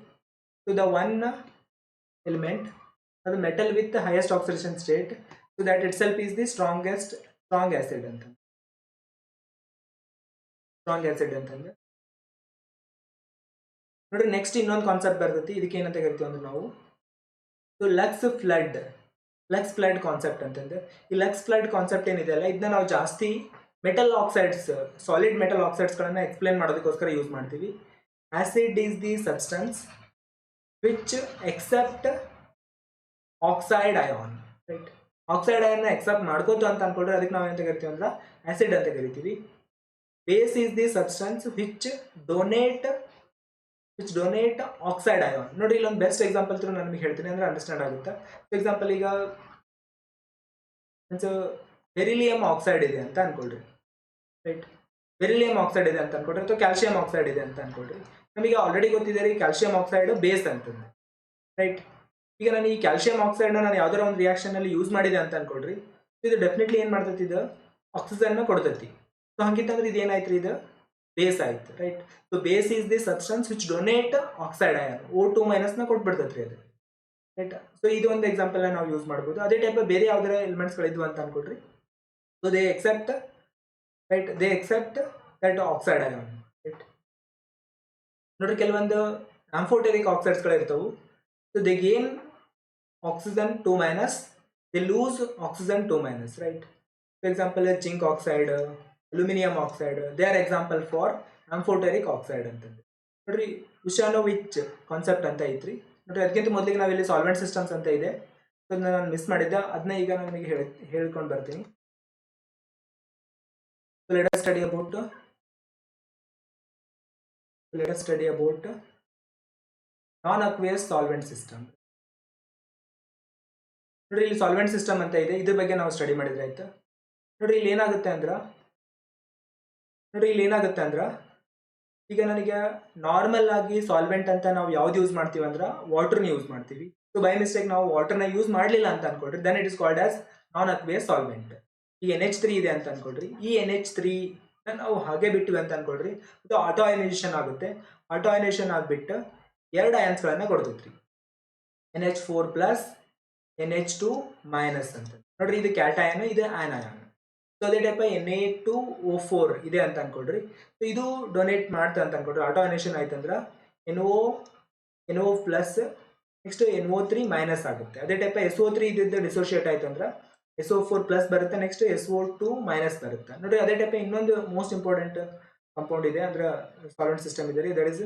ಸೊ ದ ಒನ್ ಎಲಿಮೆಂಟ್ ಅದು metal with highest oxidation state, so that itself is the strong acid ಅಂತ. ಸ್ಟ್ರಾಂಗ್ ಆಸಿಡ್ ಅಂತಂದ್ರೆ ನೋಡ್ರಿ. ನೆಕ್ಸ್ಟ್ ಇನ್ನೊಂದು ಕಾನ್ಸೆಪ್ಟ್ ಬರ್ತೈತಿ, ಇದಕ್ಕೆ ಏನಂತ ಕರಿತೀವಿ ಅಂದ್ರೆ ನಾವು ಸೊ ಲಕ್ಸ್ ಫ್ಲಡ್ ಕಾನ್ಸೆಪ್ಟ್ ಅಂತಂದ್ರೆ. ಈ ಲಕ್ಸ್ ಫ್ಲಡ್ ಕಾನ್ಸೆಪ್ಟ್ ಏನಿದೆ ಅಲ್ಲ, ಇದನ್ನ ನಾವು ಜಾಸ್ತಿ ಮೆಟಲ್ ಆಕ್ಸೈಡ್ಸ್, ಸಾಲಿಡ್ ಮೆಟಲ್ ಆಕ್ಸೈಡ್ಸ್ಗಳನ್ನ ಎಕ್ಸ್ಪ್ಲೇನ್ ಮಾಡೋದಕ್ಕೋಸ್ಕರ ಯೂಸ್ ಮಾಡ್ತೀವಿ. Acid is the substance which accept oxide ion, right. Oxide ಅಯಾನ್ನ ಎಕ್ಸೆಪ್ಟ್ ಮಾಡ್ಕೋತು ಅಂತ ಅನ್ಕೊಂಡ್ರೆ ಅದಕ್ಕೆ ನಾವು ಎಂತ ಕರಿತೀವಿ ಅಂದ್ರೆ ಆಸಿಡ್ ಅಂತ ಕರಿತೀವಿ. Base is the substance which donate oxide ion. ನೋಡಿ ಇಲ್ಲೊಂದು ಬೆಸ್ಟ್ ಎಕ್ಸಾಂಪಲ್ ಥ್ರೂ ನಾನು ನಿಮಗೆ ಹೇಳ್ತೀನಿ ಅಂದ್ರೆ ಅಂಡರ್ಸ್ಟ್ಯಾಂಡ್ ಆಗುತ್ತೆ. ಫಾರ್ ಎಕ್ಸಾಂಪಲ್ ಈಗ ಮೀನ್ಸ್ ಬೆರಿಲಿಯಂ ಆಕ್ಸೈಡ್ ಇದೆ ಅಂತ ಅನ್ಕೊಳ್ರಿ, ರೈಟ್. ಬೆರಿಲಿಯಂ ಆಕ್ಸೈಡ್ ಇದೆ ಅಂತ ಅನ್ಕೊಳ್ರಿ ಅಥವಾ ಕ್ಯಾಲ್ಸಿಯಂ ಆಕ್ಸೈಡ್ ಇದೆ ಅಂತ ಅನ್ಕೊಳ್ರಿ. ನಮಗೆ ಆಲ್ರೆಡಿ ಗೊತ್ತಿದೆ ರೀ ಕ್ಯಾಲ್ಸಿಯಂ ಆಕ್ಸೈಡ್ ಬೇಸ್ ಅಂತಂದ್ರೆ, ರೈಟ್. ಈಗ ನಾನು ಈ ಕ್ಯಾಲ್ಸಿಯಂ ಆಕ್ಸೈಡ್ನ ನಾನು ಯಾವ್ದಾರ ಒಂದು ರಿಯಾಕ್ಷನಲ್ಲಿ ಯೂಸ್ ಮಾಡಿದೆ ಅಂತ ಅನ್ಕೊಳ್ರಿ, ಇದು ಡೆಫಿನೆಟ್ಲಿ ಏನು ಮಾಡ್ತೈತಿ, ಇದು ಆಕ್ಸಿಜನ್ನ ಕೊಡ್ತೈತಿ. ಸೊ ಹಂಗಿತ್ತಂದ್ರೆ ಇದು ಏನಾಯ್ತು ರೀ, ಇದು ಬೇಸ್ ಆಯ್ತು, right. So base is the substance which donate oxide ion, O2- ಕೊಟ್ಬಿಡ್ತೈತ್ರಿ ಅದು, ರೈಟ್. ಸೊ ಇದು ಒಂದು ಎಕ್ಸಾಂಪಲ್ ನಾವು ಯೂಸ್ ಮಾಡ್ಬೋದು. ಅದೇ ಟೈಪ್ ಬೇರೆ ಯಾವ್ದಾರ ಎಲಿಮೆಂಟ್ಸ್ಗಳಿದ್ವು ಅಂತ ಅನ್ಕೊಳ್ರಿ. So they accept that oxide ion, right. ನೋಡ್ರಿ ಕೆಲವೊಂದು ಆಂಫೋಟೆರಿಕ್ ಆಕ್ಸೈಡ್ಸ್ಗಳು ಇರ್ತವು. So they gain oxygen 2-, they lose oxygen 2-, right. For example, zinc oxide, aluminum oxide, they are example for amphoteric oxide ಅಂತಂದ್ರೆ. ನೋಡ್ರಿ ಉಶಾನೋವಿಚ್ ಕಾನ್ಸೆಪ್ಟ್ ಅಂತ ಐತ್ರಿ. ನೋಡ್ರಿ ಅದಕ್ಕಿಂತ ಮೊದಲಿಗೆ ನಾವಿಲ್ಲಿ ಸಾಲ್ವೆಂಟ್ ಸಿಸ್ಟಮ್ಸ್ ಅಂತ ಇದೆ, ಅದನ್ನ ನಾನು ಮಿಸ್ ಮಾಡಿದ್ದೆ, ಅದನ್ನ ಈಗ ನಾನು ನಿಮಗೆ ಹೇಳ್ಕೊಂಡು ಬರ್ತೀನಿ. let us study about non-aqueous solvent system. ನೋಡ್ರಿ ಇಲ್ಲಿ ಸಾಲ್ವೆಂಟ್ ಸಿಸ್ಟಮ್ ಅಂತ ಇದೆ, ಇದ್ರ ಬಗ್ಗೆ ನಾವು ಸ್ಟಡಿ ಮಾಡಿದ್ರೆ ಆಯ್ತು. ನೋಡ್ರಿ ಇಲ್ಲಿ ಏನಾಗುತ್ತೆ ಅಂದ್ರೆ ಈಗ ನನಗೆ ನಾರ್ಮಲ್ ಆಗಿ ಸಾಲ್ವೆಂಟ್ ಅಂತ ನಾವು ಯಾವ್ದು ಯೂಸ್ ಮಾಡ್ತೀವಿ ಅಂದ್ರೆ ವಾಟರ್ನ ಯೂಸ್ ಮಾಡ್ತೀವಿ. ಸೊ ಬೈ ಮಿಸ್ಟೇಕ್ ನಾವು ವಾಟರ್ನ ಯೂಸ್ ಮಾಡಲಿಲ್ಲ ಅಂತ ಅನ್ಕೊಳ್ರಿ, then it is called as non aqueous solvent. ಈ NH3 ಇದೆ ಅಂತ ಅನ್ಕೊಳ್ರಿ, ಈ NH3 ನಾವು ಹಾಗೆ ಬಿಟ್ಟಿವಿ ಅಂತ ಅನ್ಕೊಳ್ರಿ, ಅದು ಆಟೋ ಅಯನೈಸೇಷನ್ ಆಗುತ್ತೆ. ಆಟೋ ಅಯನೈಸೇಷನ್ ಆಗಿಬಿಟ್ಟು 2 ಅಯಾನ್ಸ್ಗಳನ್ನ ಕೊಡ್ತೈತ್ರಿ, NH4+ NH2- ಅಂತ. ನೋಡ್ರಿ ಇದು ಕ್ಯಾಟಯಾನ್, ಇದು ಆನಯಾನ್. ಸೊ ಅದೇ ಟೈಪ್ Na2O4 ಇದೆ ಅಂತ ಅನ್ಕೊಳ್ರಿ. ಸೊ ಇದು ಡೊನೇಟ್ ಮಾಡ್ತಾ ಅಂತ ಅನ್ಕೊಳ್ರಿ, ಆಟೋ ಅಯನೈಸೇಷನ್ ಆಯ್ತಂದ್ರೆ NO+, ನೆಕ್ಸ್ಟ್ NO3- ಆಗುತ್ತೆ. ಅದೇ ಟೈಪ್ SO3 ಇದ್ದಿದ್ದು ಡಿಸೋಸಿಯೇಟ್ ಆಯ್ತಂದ್ರೆ SO4+ ಬರುತ್ತೆ, ನೆಕ್ಸ್ಟ್ SO2- ಬರುತ್ತೆ. ನೋಡ್ರಿ ಅದೇ ಟೈಪ್ ಇನ್ನೊಂದು ಮೋಸ್ಟ್ ಇಂಪಾರ್ಟೆಂಟ್ ಕಾಂಪೌಂಡ್ ಇದೆ ಅಂದ್ರೆ ಸಾಲ್ವೆಂಟ್ ಸಿಸ್ಟಮ್ ಇದೆ, ದಟ್ ಇಸ್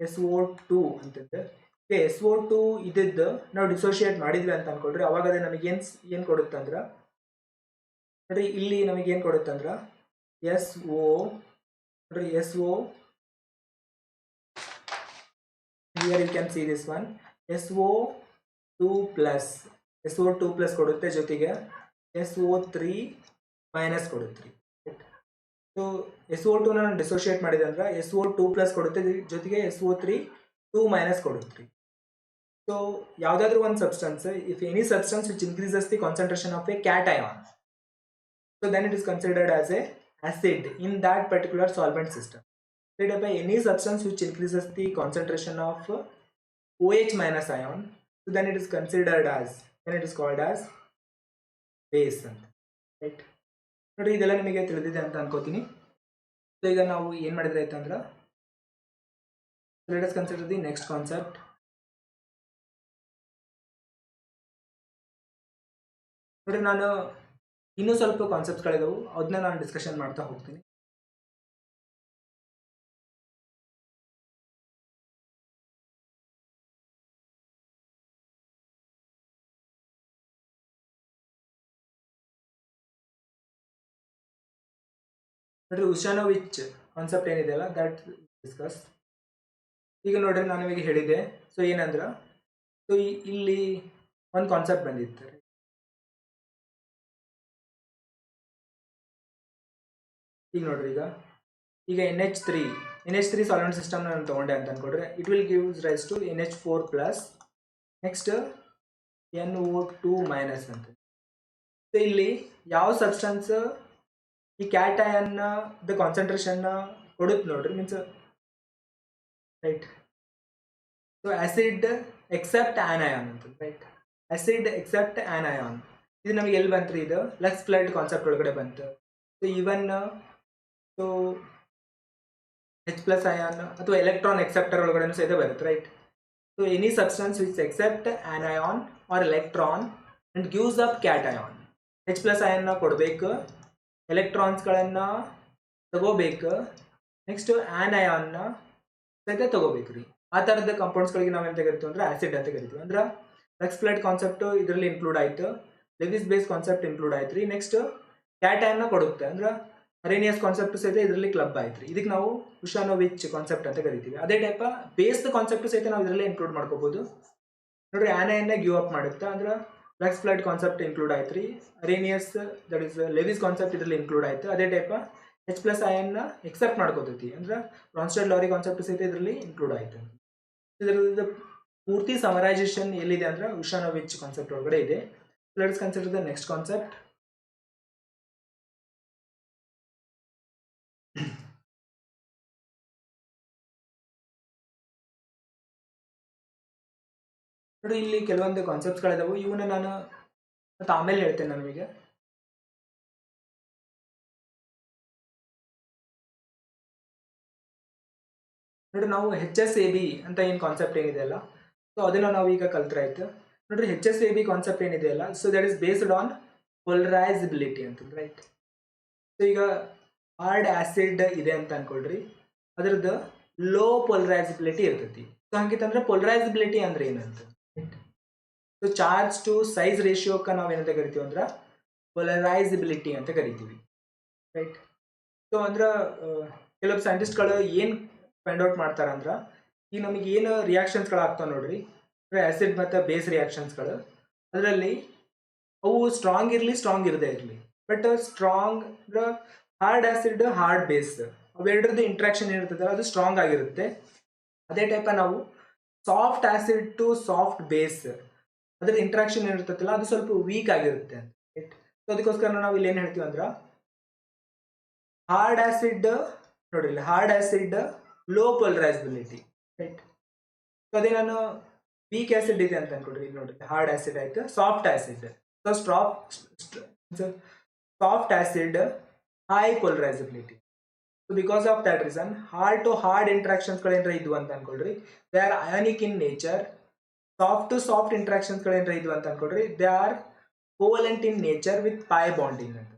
SO2 ಅಂತಂದ್ರೆ. SO2 ಇದ್ದಿದ್ದು ನಾವು ಡಿಸೋಸಿಯೇಟ್ ಮಾಡಿದ್ವಿ ಅಂತ ಅನ್ಕೊಳ್ರಿ, ಅವಾಗ ಅದೇ ನಮಗೆ ಏನು ಕೊಡುತ್ತಂದ್ರೆ, ನೋಡ್ರಿ ಇಲ್ಲಿ ನಮಗೆ ಏನು ಕೊಡುತ್ತಂದ್ರೆ SO, ನೋಡ್ರಿ SO, here you can see this one, SO2+ ಕೊಡುತ್ತೆ, ಜೊತೆಗೆ SO3- ಕೊಡುತ್ತೆ. ಸೊ SO2 ನಾನು ಡಿಸೋಸಿಯೇಟ್ ಮಾಡಿದೆ ಅಂದ್ರೆ SO2+ ಕೊಡುತ್ತೆ, ಜೊತೆಗೆ SO3- ಕೊಡುತ್ತೆ. ಸೊ ಯಾವುದಾದ್ರೂ ಒಂದು substance, if any substance which increases the concentration of A cation, so then it is considered as a acid in that particular solvent system. So by any substance which increases the concentration of OH- ion, so then it is considered as, then it is called as base, right. ನೋಡಿ ಇದೆಲ್ಲ ನಿಮಗೆ ತಿಳಿದಿದೆ ಅಂತ ಅನ್ಕೋತೀನಿ. So ಈಗ ನಾವು ಏನು ಮಾಡಿದ್ರೆ ಆಯ್ತಂದ್ರೆ, let us consider the next concept. ನೋಡ್ರಿ ನಾನು ಇನ್ನೂ ಸ್ವಲ್ಪ ಕಾನ್ಸೆಪ್ಟ್ಸ್ಗಳಿದಾವು, ಅದನ್ನ ನಾನು ಡಿಸ್ಕಷನ್ ಮಾಡ್ತಾ ಹೋಗ್ತೀನಿ. ನೋಡ್ರಿ ಉಶಾನೋವಿಚ್ ಕಾನ್ಸೆಪ್ಟ್ ಏನಿದೆಯಲ್ಲ ದಟ್ ಡಿಸ್ಕಸ್. ಈಗ ನೋಡ್ರಿ ನಾನು ನಿಮಗೆ ಹೇಳಿದೆ, ಸೊ ಏನಂದ್ರೆ, ಸೊ ಇಲ್ಲಿ ಒಂದು ಕಾನ್ಸೆಪ್ಟ್ ಬಂದಿತ್ತು, ಈಗ ನೋಡ್ರಿ ಈಗ NH3 ಸಾಲ್ವೆಂಟ್ ಸಿಸ್ಟಮ್ ನಾನು ತೊಗೊಂಡೆ ಅಂತ ಅನ್ಕೊಡ್ರಿ, it will gives rise to NH4+, next NO2- ಅಂತ. ಸೊ ಇಲ್ಲಿ ಯಾವ ಸಬ್ಸ್ಟೆನ್ಸ್ ಈ ಕ್ಯಾಟಯನ್ನ ದ ಕಾನ್ಸಂಟ್ರೇಷನ್ನ ಕೊಡುತ್ತೆ ನೋಡ್ರಿ, means right. So acid accept anion ಅಂತ, ರೈಟ್. ಆಸಿಡ್ ಎಕ್ಸೆಪ್ಟ್ ಆನಯಾನ್ ಇದು ನಮಗೆ ಎಲ್ಲಿ ಬಂತ್ರಿ, ಇದು ಲಕ್ಸ್ ಫ್ಲಡ್ ಕಾನ್ಸೆಪ್ಟ್ ಒಳಗಡೆ ಬಂತು. So even so H+ ion ಅಥವಾ ಎಲೆಕ್ಟ್ರಾನ್ ಎಕ್ಸೆಪ್ಟರ್ ಒಳಗಡೆ ಸಹಿತ ಬರುತ್ತೆ, right. So any substance which accept an ion or electron and gives up cation. H+ ಅಯಾನ್ನ ಕೊಡಬೇಕು, ಎಲೆಕ್ಟ್ರಾನ್ಸ್ಗಳನ್ನು ತಗೋಬೇಕು, ನೆಕ್ಸ್ಟ್ ಆನ್ ಅಯಾನ್ನ ಸಹಿತ ತಗೋಬೇಕ್ರಿ. ಆ ಥರದ ಕಂಪೌಂಡ್ಸ್ಗಳಿಗೆ ನಾವೇಂತ ಕರಿತೀವಿ ಅಂದ್ರೆ ಆಸಿಡ್ ಅಂತ ಕರಿತೀವಿ. ಅಂದ್ರೆ ಲೆಕ್ಸ್ಫ್ಲೈಟ್ ಕಾನ್ಸೆಪ್ಟ್ ಇದರಲ್ಲಿ ಇನ್ಕ್ಲೂಡ್ ಆಯ್ತು, ಲೆವಿಸ್ ಬೇಸ್ ಕಾನ್ಸೆಪ್ಟ್ ಇನ್ಕ್ಲೂಡ್ ಆಯ್ತು ರೀ. ನೆಕ್ಸ್ಟ್ ಕ್ಯಾಟೈನ್ನ ಕೊಡುತ್ತೆ ಅಂದ್ರೆ ಅರೇನಿಯಸ್ ಕಾನ್ಸೆಪ್ಟ್ ಸಹಿತ ಇದರಲ್ಲಿ ಕ್ಲಬ್ ಆಯ್ತು ರೀ. ಇದಕ್ಕೆ ನಾವು ಉಶಾನೋವಿಚ್ ಕಾನ್ಸೆಪ್ಟ್ ಅಂತ ಕರಿತೀವಿ. ಅದೇ ಟೈಪ್ ಬೇಸ್ಡ್ ಕಾನ್ಸೆಪ್ಟ್ ಸಹಿತ ನಾವು ಇದರಲ್ಲಿ ಇನ್ಕ್ಲೂಡ್ ಮಾಡ್ಕೋಬಹುದು ನೋಡ್ರಿ. ಆನೆಯನ್ನ ಗಿವ್ ಅಪ್ ಮಾಡುತ್ತೆ ಅಂದ್ರೆ ಲೆಕ್ಸ್ಫ್ಲೈಟ್ ಕಾನ್ಸೆಪ್ಟ್ ಇನ್ಕ್ಲೂಡ್ ಆಯ್ತು ರೀ. ಅರೇನಿಯಸ್ ದಟ್ ಇಸ್ ಲೆವಿಸ್ ಕಾನ್ಸೆಪ್ಟ್ ಇದರಲ್ಲಿ ಇನ್ಕ್ಲೂಡ್ ಆಯ್ತು. ಅದೇ ಟೈಪ್ H+ion ಎಕ್ಸೆಪ್ಟ್ ಮಾಡ್ಕೋತೈತಿ ಅಂದ್ರೆ ಬ್ರಾನ್ಸ್ಟೆಡ್ ಲಾರಿ ಕಾನ್ಸೆಪ್ಟ್ ಸಹಿತ ಇದರಲ್ಲಿ ಇನ್ಕ್ಲೂಡ್ ಆಯ್ತು. ಇದರದ ಪೂರ್ತಿ ಸಮರೈಸೇಷನ್ ಎಲ್ಲಿದೆ ಅಂದ್ರೆ ಉಶಾನೋವಿಚ್ ಕಾನ್ಸೆಪ್ಟ್ ಒಳಗಡೆ ಇದೆ. Let's consider the next concept. ನೋಡಿ ಇಲ್ಲಿ ಕೆಲವೊಂದು ಕಾನ್ಸೆಪ್ಟ್ಸ್ಗಳಿದಾವೆ, ಇವನ್ನ ನಾನು ಮತ್ತೆ ಆಮೇಲೆ ಹೇಳ್ತೇನೆ ನಮಗೆ. ನೋಡ್ರಿ ನಾವು HSAB ಅಂತ ಏನು ಕಾನ್ಸೆಪ್ಟ್ ಏನಿದೆಯಲ್ಲ, ಸೊ ಅದನ್ನ ನಾವು ಈಗ ಕಲ್ತ್ರಾಯ್ತು. ನೋಡ್ರಿ HSAB ಕಾನ್ಸೆಪ್ಟ್ ಏನಿದೆಯಲ್ಲ, so that is based on polarisability ಅಂತ, ರೈಟ್. ಸೊ ಈಗ ಹಾರ್ಡ್ ಆಸಿಡ್ ಇದೆ ಅಂತ ಅನ್ಕೊಳ್ರಿ, ಅದ್ರದ್ದು ಲೋ ಪೊಲರೈಸಬಿಲಿಟಿ ಇರ್ತೈತಿ. ಸೊ ಹಂಗಿತ್ತಂದ್ರೆ ಪೊಲರೈಸಬಿಲಿಟಿ ಅಂದ್ರೆ ಏನಂತ, ಸೊ ಚಾರ್ಜ್ ಟು ಸೈಜ್ ರೇಷಿಯೋಕ್ಕೆ ನಾವೇನಂತ ಕರಿತೀವಿ ಅಂದ್ರೆ ಪೊಲರೈಸಬಿಲಿಟಿ ಅಂತ ಕರಿತೀವಿ, ರೈಟ್. ಸೊ ಅಂದ್ರೆ ಕೆಲವು ಸೈಂಟಿಸ್ಟ್ಗಳು ಏನು ಫೈಂಡ್ ಔಟ್ ಮಾಡ್ತಾರೆ ಅಂದ್ರೆ, ಈಗ ನಮಗೆ ಏನು ರಿಯಾಕ್ಷನ್ಸ್ಗಳು ಆಗ್ತಾವೆ ನೋಡ್ರಿ, ಆಸಿಡ್ ಮತ್ತು ಬೇಸ್ ರಿಯಾಕ್ಷನ್ಸ್ಗಳು, ಅದರಲ್ಲಿ ಅವು ಸ್ಟ್ರಾಂಗ್ ಇರಲಿ ಸ್ಟ್ರಾಂಗ್ ಇರದೇ ಇರಲಿ, ಬಟ್ ಸ್ಟ್ರಾಂಗ್ ಅಂದ್ರೆ ಹಾರ್ಡ್ ಆಸಿಡ್ ಹಾರ್ಡ್ ಬೇಸ್ ಅವೆರಡರದ್ದು ಇಂಟ್ರಾಕ್ಷನ್ ಏನಿರ್ತದಲ್ಲ ಅದು ಸ್ಟ್ರಾಂಗ್ ಆಗಿರುತ್ತೆ. ಅದೇ ಟೈಪ ನಾವು soft acid to soft base ಅದ್ರ ಇಂಟ್ರಾಕ್ಷನ್ ಏನಿರ್ತದಲ್ಲ ಅದು ಸ್ವಲ್ಪ ವೀಕ್ ಆಗಿರುತ್ತೆ ಅಂತ, ರೈಟ್. ಸೊ ಅದಕ್ಕೋಸ್ಕರ ನಾವು ಇಲ್ಲಿ ಏನು ಹೇಳ್ತೀವಿ ಅಂದ್ರೆ ಹಾರ್ಡ್ ಆಸಿಡ್ ನೋಡ್ರಿ, hard acid low polarisability, right. So ಅದೇ ನಾನು ವೀಕ್ ಆಸಿಡ್ ಇದೆ ಅಂತ ಅನ್ಕೊಡ್ರಿ, ಇಲ್ಲಿ ನೋಡ್ರಿ ಹಾರ್ಡ್ ಆಸಿಡ್ ಆಯ್ತು, soft acid. So soft acid high polarisability. So because of that reason hard to hard ಇಂಟ್ರಾಕ್ಷನ್ಸ್ಗಳೇನಾರ ಇದ್ವು ಅಂತ ಅನ್ಕೊಳ್ರಿ, they are ionic in nature. Soft to soft ಇಂಟ್ರಾಕ್ಷನ್ಸ್ಗಳೇನಾರ ಇದ್ವು ಅಂತ ಅನ್ಕೊಳ್ರಿ, they are covalent in nature with pi bonding ಅಂತ,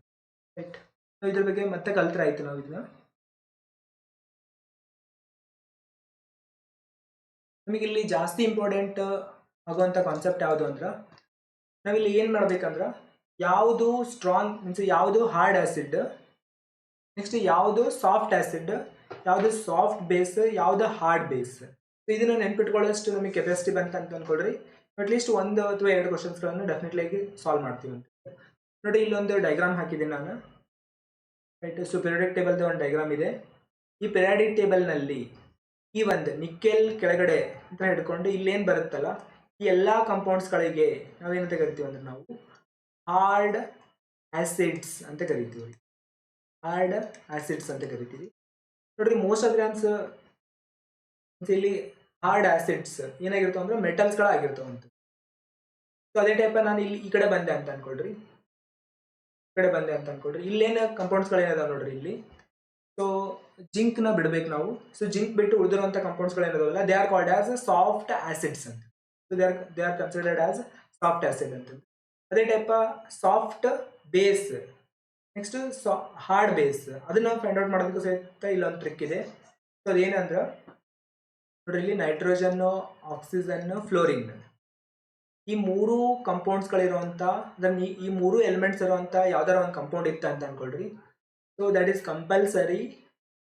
right. So ಇದ್ರ ಬಗ್ಗೆ ಮತ್ತೆ ಕಲ್ತ್ರ ಆಯ್ತು ನಾವು ಇದನ್ನ. ನಮಗೆ ಇಲ್ಲಿ ಜಾಸ್ತಿ ಇಂಪಾರ್ಟೆಂಟ್ ಆಗುವಂಥ ಕಾನ್ಸೆಪ್ಟ್ ಯಾವುದು ಅಂದ್ರೆ, ನಾವಿಲ್ಲಿ ಏನು ಮಾಡ್ಬೇಕಂದ್ರೆ ಯಾವುದು ಸ್ಟ್ರಾಂಗ್ ಮೀನ್ಸ್ ಯಾವುದು ಹಾರ್ಡ್ ಆಸಿಡ್, ನೆಕ್ಸ್ಟ್ ಯಾವುದು ಸಾಫ್ಟ್ ಆಸಿಡ್, ಯಾವುದು ಸಾಫ್ಟ್ ಬೇಸ್, ಯಾವುದು ಹಾರ್ಡ್ ಬೇಸ್. ಸೊ ಇದನ್ನು ನೆನ್ಪಿಟ್ಕೊಳ್ಳೋಷ್ಟು ನಮಗೆ ಕೆಪಾಸಿಟಿ ಬಂತ ಅಂತ ಅನ್ಕೊಳ್ರಿ, ಅಟ್ಲೀಸ್ಟ್ ಒಂದು ಅಥವಾ ಎರಡು ಕ್ವಶನ್ಸ್ಗಳನ್ನು ಡೆಫಿನೆಟ್ಲಿ ಆಗಿ ಸಾಲ್ವ್ ಮಾಡ್ತೀವಿ ಅಂತ. ನೋಡಿ ಇಲ್ಲೊಂದು ಡೈಗ್ರಾಮ್ ಹಾಕಿದ್ದೀನಿ ನಾನು, ರೈಟ್. ಸೊ ಪಿರಿಯಾಡಿಕ್ ಟೇಬಲ್ದು ಒಂದು ಡೈಗ್ರಾಮ್ ಇದೆ. ಈ ಪಿರಿಯಾಡಿಕ್ ಟೇಬಲ್ನಲ್ಲಿ ಈ ಒಂದು ನಿಕ್ಕೆಲ್ ಕೆಳಗಡೆ ಅಂತ ಹಿಡ್ಕೊಂಡು ಇಲ್ಲೇನು ಬರುತ್ತಲ್ಲ ಈ ಎಲ್ಲ ಕಂಪೌಂಡ್ಸ್ಗಳಿಗೆ ನಾವೇನಂತ ಕರಿತೀವಿ ಅಂದ್ರೆ ನಾವು ಹಾರ್ಡ್ ಆಸಿಡ್ಸ್ ಅಂತ ಕರಿತೀವಿ, ಹಾರ್ಡ್ ಆಸಿಡ್ಸ್ ಅಂತ ಕರಿತೀವಿ. ನೋಡ್ರಿ ಮೋಸ್ಟ್ ಆಫ್ ದ ಇಲ್ಲಿ ಹಾರ್ಡ್ ಆಸಿಡ್ಸ್ ಏನಾಗಿರ್ತಾವ ಅಂದ್ರೆ ಮೆಟಲ್ಸ್ಗಳಾಗಿರ್ತಾವ ಅಂತ. ಸೊ ಅದೇ ಟೈಪ್ ನಾನು ಇಲ್ಲಿ ಈ ಕಡೆ ಬಂದೆ ಅಂತ ಅನ್ಕೊಳ್ರಿ, ಇಲ್ಲೇನು ಕಂಪೌಂಡ್ಸ್ಗಳು ಏನಿದಾವೆ ನೋಡ್ರಿ ಇಲ್ಲಿ. ಸೊ ಜಿಂಕ್ನ ಬಿಡ್ಬೇಕು ನಾವು. ಸೊ ಜಿಂಕ್ ಬಿಟ್ಟು ಉಳಿದಿರುವಂಥ ಕಂಪೌಂಡ್ಸ್ಗಳು ಏನಿದಾವಲ್ಲ they are called as soft acids ಅಂತ. So they are considered as soft acid ಅಂತ. ಅದೇ type soft base, next hard base, ಅದನ್ನ ಫೈಂಡ್ ಔಟ್ ಮಾಡೋದಕ್ಕೂ ಸಹಿತ ಇಲ್ಲೊಂದು ಟ್ರಿಕ್ ಇದೆ. ಸೊ ಅದೇನಂದ್ರೆ ನೋಡ್ರಿ ಇಲ್ಲಿ ನೈಟ್ರೋಜನ್ನು, ಆಕ್ಸಿಜನ್, ಫ್ಲೋರಿನ್ ಈ ಮೂರು ಕಂಪೌಂಡ್ಸ್ಗಳಿರುವಂಥ ಅಂದ್ರೆ ಈ ಮೂರು ಎಲಿಮೆಂಟ್ಸ್ ಇರುವಂಥ ಯಾವ್ದಾರ ಒಂದು ಕಂಪೌಂಡ್ ಇತ್ತು ಅಂತ ಅನ್ಕೊಳ್ರಿ. So that is compulsory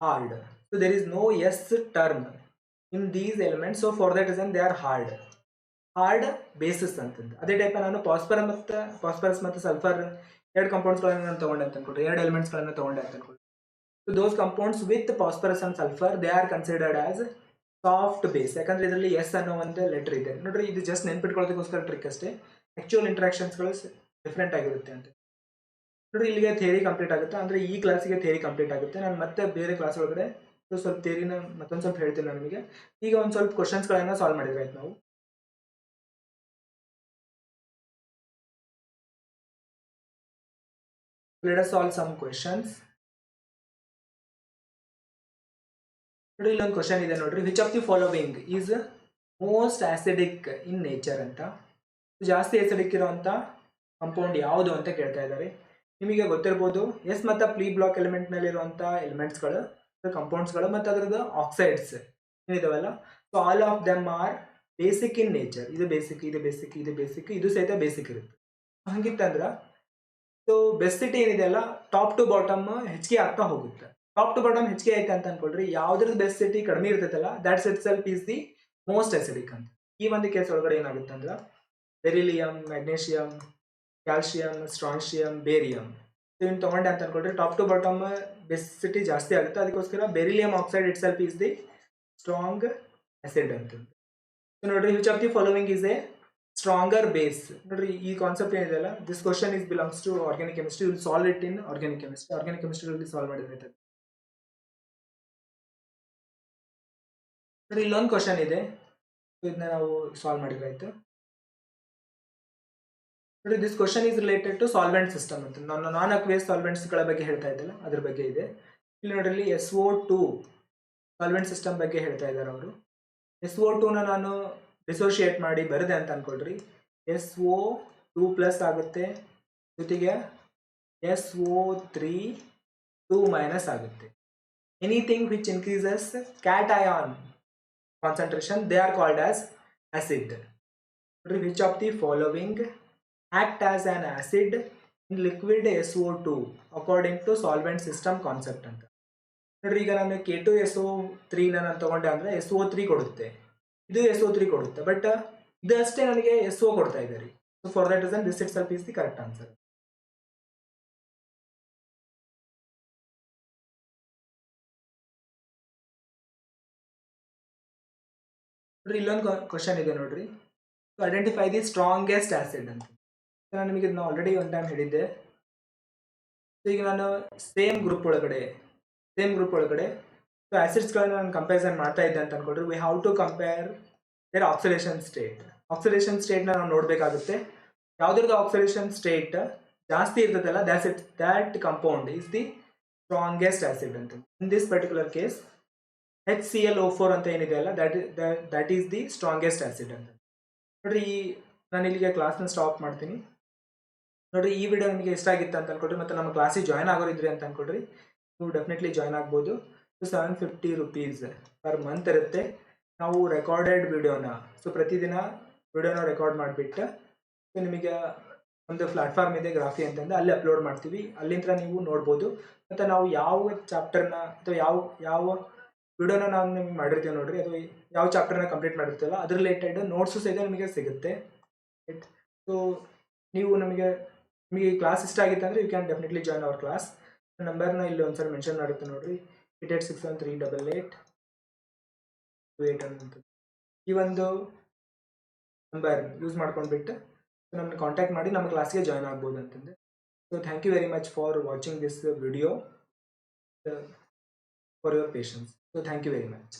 hard. So there is no S term in these elements. So for that reason they are hard bases ಅಂತಂದು. ಅದೇ ಟೈಪ್ ನಾನು ಫಾಸ್ಫರಸ್ ಮತ್ತು ಸಲ್ಫರ್ ಎರಡು ಕಂಪೌಂಡ್ಸ್ಗಳನ್ನು ನಾನು ತೊಗೊಂಡೆ ಅಂತ ಅನ್ಕೊಳ್ರಿ, ಎರಡು ಎಲಿಮೆಂಟ್ಸ್ಗಳನ್ನು ತೊಗೊಂಡೆ ಅಂತ ಅನ್ಕೊಳ್ರಿ. So those compounds with phosphorus and sulphur they are considered as soft base, ಯಾಕಂದ್ರೆ ಇದರಲ್ಲಿ ಎಸ್ ಅನ್ನೋ ಒಂದು ಲೆಟರ್ ಇದೆ ನೋಡ್ರಿ. ಇದು ಜಸ್ಟ್ ನೆನ್ಪಿಟ್ಕೊಳ್ಳೋದಕ್ಕೋಸ್ಕರ ಟ್ರಿಕ್ ಅಷ್ಟೇ, ಆಕ್ಚುಯಲ್ ಇಂಟ್ರಾಕ್ಷನ್ಸ್ಗಳು ಡಿಫ್ರೆಂಟ್ ಆಗಿರುತ್ತೆ ಅಂತ ನೋಡ್ರಿ. ಇಲ್ಲಿಗೆ ಥಿಯರಿ ಕಂಪ್ಲೀಟ್ ಆಗುತ್ತೆ, ಅಂದ್ರೆ ಈ ಕ್ಲಾಸಿಗೆ ಥಿಯರಿ ಕಂಪ್ಲೀಟ್ ಆಗುತ್ತೆ. ನಾನು ಮತ್ತೆ ಬೇರೆ ಕ್ಲಾಸ್ ಒಳಗಡೆ ಸ್ವಲ್ಪ ಥಿಯರಿನ ಮತ್ತೊಂದು ಸ್ವಲ್ಪ ಹೇಳ್ತೀನಿ ನಾನು ನಿಮಗೆ. ಈಗ ಒಂದು ಸ್ವಲ್ಪ ಕ್ವಶನ್ಸ್ಗಳನ್ನು ಸಾಲ್ವ್ ಮಾಡಿದ್ರೆ ಆಯ್ತು ನಾವು. Let us solve some questions. ನೋಡಿ ಇಲ್ಲೊಂದು ಕ್ವಶನ್ ಇದೆ ನೋಡ್ರಿ, which of the following is most acidic in nature ಅಂತ. ಜಾಸ್ತಿ ಆಸಿಡಿಕ್ ಇರುವಂಥ ಕಂಪೌಂಡ್ ಯಾವುದು ಅಂತ ಕೇಳ್ತಾ ಇದ್ದಾರೆ. ನಿಮಗೆ ಗೊತ್ತಿರ್ಬೋದು ಎಸ್ ಮತ್ತು ಪಿ ಬ್ಲಾಕ್ ಎಲಿಮೆಂಟ್ನಲ್ಲಿರುವಂಥ ಎಲಿಮೆಂಟ್ಸ್ಗಳು, ಕಂಪೌಂಡ್ಸ್ಗಳು ಮತ್ತು ಅದರದ್ದು ಆಕ್ಸೈಡ್ಸ್ ಏನಿದಾವಲ್ಲ, so all of them are basic in nature. ಇದು ಬೇಸಿಕ್, ಇದು ಬೇಸಿಕ್, ಇದು ಬೇಸಿಕ್, ಇದು ಸಹಿತ ಬೇಸಿಕ್ ಇರುತ್ತೆ. ಹಂಗಿತ್ತಂದ್ರೆ ಸೊ ಬೆಸಿಟಿ ಏನಿದೆ ಅಲ್ಲ, ಟಾಪ್ ಟು ಬಾಟಮ್ ಹೆಚ್ಚಿಗೆ ಆಗ್ತಾ ಹೋಗುತ್ತೆ. ಟಾಪ್ ಟು ಬಾಟಮ್ ಹೆಚ್ಚಿಗೆ ಆಯ್ತು ಅಂತ ಅನ್ಕೊಳ್ರಿ, ಯಾವ್ದ್ರದ್ದು ಬೆಸಿಟಿ ಕಡಿಮೆ ಇರ್ತೈತಲ್ಲ that's itself is the most acidic ಅಂತ. ಈ ಒಂದು ಕೇಸ್ ಒಳಗಡೆ ಏನಾಗುತ್ತೆ ಅಂದ್ರೆ beryllium, magnesium, calcium, strontium, barium ಇವನ್ನ ತಗೊಂಡೆ ಅಂತ ಅನ್ಕೊಳ್ರಿ, ಟಾಪ್ ಟು ಬಾಟಮ್ ಬೆಸಿಟಿ ಜಾಸ್ತಿ ಆಗುತ್ತೆ. ಅದಕ್ಕೋಸ್ಕರ beryllium oxide itself is the strong acid ಅಂತ. ನೋಡ್ರಿ, which of the following is a stronger base. ನೋಡ್ರಿ, ಈ ಕಾನ್ಸೆಪ್ಟ್ ಏನಿದೆ ಅಲ್ಲ, this question is belongs to organic chemistry. Will solve it in organic chemistry. Organic chemistry solve ಮಾಡಿದ್ರೆ ನೋಡ್ರಿ, ಇಲ್ಲೊಂದು question ಇದೆ, ಇದನ್ನ ನಾವು ಸಾಲ್ವ್ ಮಾಡಿದ್ರಾಯ್ತು. ನೋಡಿ, this question is related to solvent system ಅಂತ. ನಾನು ನಾನ್ ಅಕ್ವೇಸ್ ಸಾಲ್ವೆಂಟ್ಸ್ಗಳ ಬಗ್ಗೆ ಹೇಳ್ತಾ ಇದ್ದಲ್ಲ, ಅದ್ರ ಬಗ್ಗೆ ಇದೆ. ಇಲ್ಲಿ ನೋಡ್ರಿ, SO2 ಸಾಲ್ವೆಂಟ್ ಸಿಸ್ಟಮ್ ಬಗ್ಗೆ ಹೇಳ್ತಾ ಇದ್ದಾರೆ ಅವರು. SO2ನ ನಾನು ಡಿಸೋಶಿಯೇಟ್ ಮಾಡಿ ಬರದೆ ಅಂತ ಅನ್ಕೊಳ್ರಿ, SO2+ ಆಗುತ್ತೆ, ಜೊತೆಗೆ SO3 2- ಆಗುತ್ತೆ. Anything which increases cation concentration, they are called as acid. Which of the following act as an acid in liquid SO2 according to solvent system concept ಅಂತ. ನೋಡ್ರಿ, ಈಗ ನಾನು K2SO3 ನಾನು ತಗೊಂಡೆ ಅಂದ್ರೆ SO3 ಕೊಡುತ್ತೆ, ಇದು SO3 ಕೊಡುತ್ತೆ, ಬಟ್ ಇದು ಅಷ್ಟೇ ನನಗೆ SO ಕೊಡ್ತಾ ಇದೆ ರೀ. So for that reason this it self is the correct answer. ನೋಡ್ರಿ, ಇಲ್ಲೊಂದು ಕ್ವಶನ್ ಇದೆ ನೋಡ್ರಿ, ಐಡೆಂಟಿಫೈ ದಿ ಸ್ಟ್ರಾಂಗೆಸ್ಟ್ ಆಸಿಡ್ ಅಂತ. ನಾನು ನಿಮಗೆ ಇದನ್ನ ಆಲ್ರೆಡಿ ಒನ್ ಟೈಮ್ ಹೇಳಿದ್ದೆ. ಈಗ ನಾನು ಸೇಮ್ ಗ್ರೂಪ್ ಒಳಗಡೆ ಸೊ ಆಸಿಡ್ಸ್ಗಳನ್ನ ನಾನು ಕಂಪ್ಯಾರಿಸನ್ ಮಾಡ್ತಾ ಇದ್ದೆ ಅಂತ ಅನ್ಕೊಂಡ್ರೆ, we have to compare their oxidation state. Oxidation ಸ್ಟೇಟ್ನ ನಾವು ನೋಡಬೇಕಾಗುತ್ತೆ. ಯಾವುದ್ರದ್ದು ಆಕ್ಸಿಡೇಷನ್ ಸ್ಟೇಟ್ ಜಾಸ್ತಿ ಇರ್ತದಲ್ಲ, that compound is the strongest acid ಅಂತ. In this particular case HClO4 ಅಂತ ಏನಿದೆ ಅಲ್ಲ, that is the strongest acid ಅಂತ. ನೋಡ್ರಿ, ನಾನು ಇಲ್ಲಿಗೆ ಕ್ಲಾಸ್ನ ಸ್ಟಾಪ್ ಮಾಡ್ತೀನಿ. ನೋಡ್ರಿ, ಈ ವಿಡಿಯೋ ನಿಮಗೆ ಇಷ್ಟ ಆಗಿತ್ತು ಅಂತ ಅನ್ಕೊಡ್ರಿ, ಮತ್ತು ನಮ್ಮ ಕ್ಲಾಸಿಗೆ ಜಾಯ್ನ್ ಆಗೋರಿದ್ರಿ ಅಂತ ಅನ್ಕೊಡ್ರಿ, ನೀವು ಡೆಫಿನೆಟ್ಲಿ ಜಾಯ್ನ್ ಆಗ್ಬೋದು. 750 rupees ಪರ್ ಮಂತ್ ಇರುತ್ತೆ. ನಾವು ರೆಕಾರ್ಡೆಡ್ ವಿಡಿಯೋನ, ಸೊ ಪ್ರತಿದಿನ ವಿಡಿಯೋನ ರೆಕಾರ್ಡ್ ಮಾಡಿಬಿಟ್ಟು ಸೊ ನಿಮಗೆ ಒಂದು ಪ್ಲಾಟ್ಫಾರ್ಮ್ ಇದೆ ಗ್ರಾಫಿ ಅಂತಂದು, ಅಲ್ಲಿ ಅಪ್ಲೋಡ್ ಮಾಡ್ತೀವಿ. ಅಲ್ಲಿಂದ ನೀವು ನೋಡ್ಬೋದು. ಮತ್ತು ನಾವು ಯಾವ ಚಾಪ್ಟರ್ನ ಅಥವಾ ಯಾವ ವಿಡಿಯೋನ ನಾವು ನಿಮ್ಗೆ ಮಾಡಿರ್ತೀವಿ ನೋಡ್ರಿ, ಅದು ಯಾವ ಚಾಪ್ಟರ್ನ ಕಂಪ್ಲೀಟ್ ಮಾಡಿರ್ತೀವಲ್ಲ ಅದ್ರ ರಿಲೇಟೆಡ್ ನೋಟ್ಸು ಸಹಿತ ನಿಮಗೆ ಸಿಗುತ್ತೆ. ಸೊ ನೀವು ನಿಮಗೆ ಈ ಕ್ಲಾಸ್ ಇಷ್ಟ ಆಗಿತ್ತು ಅಂದರೆ you can definitely join our class. ನಂಬರ್ನ ಇಲ್ಲಿ ಒಂದ್ಸರಿ ಮೆನ್ಷನ್ ಮಾಡುತ್ತೆ ನೋಡ್ರಿ, 88613888 ಅಂತ. ಈ ಒಂದು ನಂಬರ್ ಯೂಸ್ ಮಾಡ್ಕೊಂಡ್ಬಿಟ್ಟು ನಮ್ಮನ್ನು ಕಾಂಟ್ಯಾಕ್ಟ್ ಮಾಡಿ ನಮ್ಮ ಕ್ಲಾಸ್ಗೆ ಜಾಯ್ನ್ ಆಗ್ಬೋದು ಅಂತಂದೆ. So thank you very much for watching this video, for your patience. So thank you very much.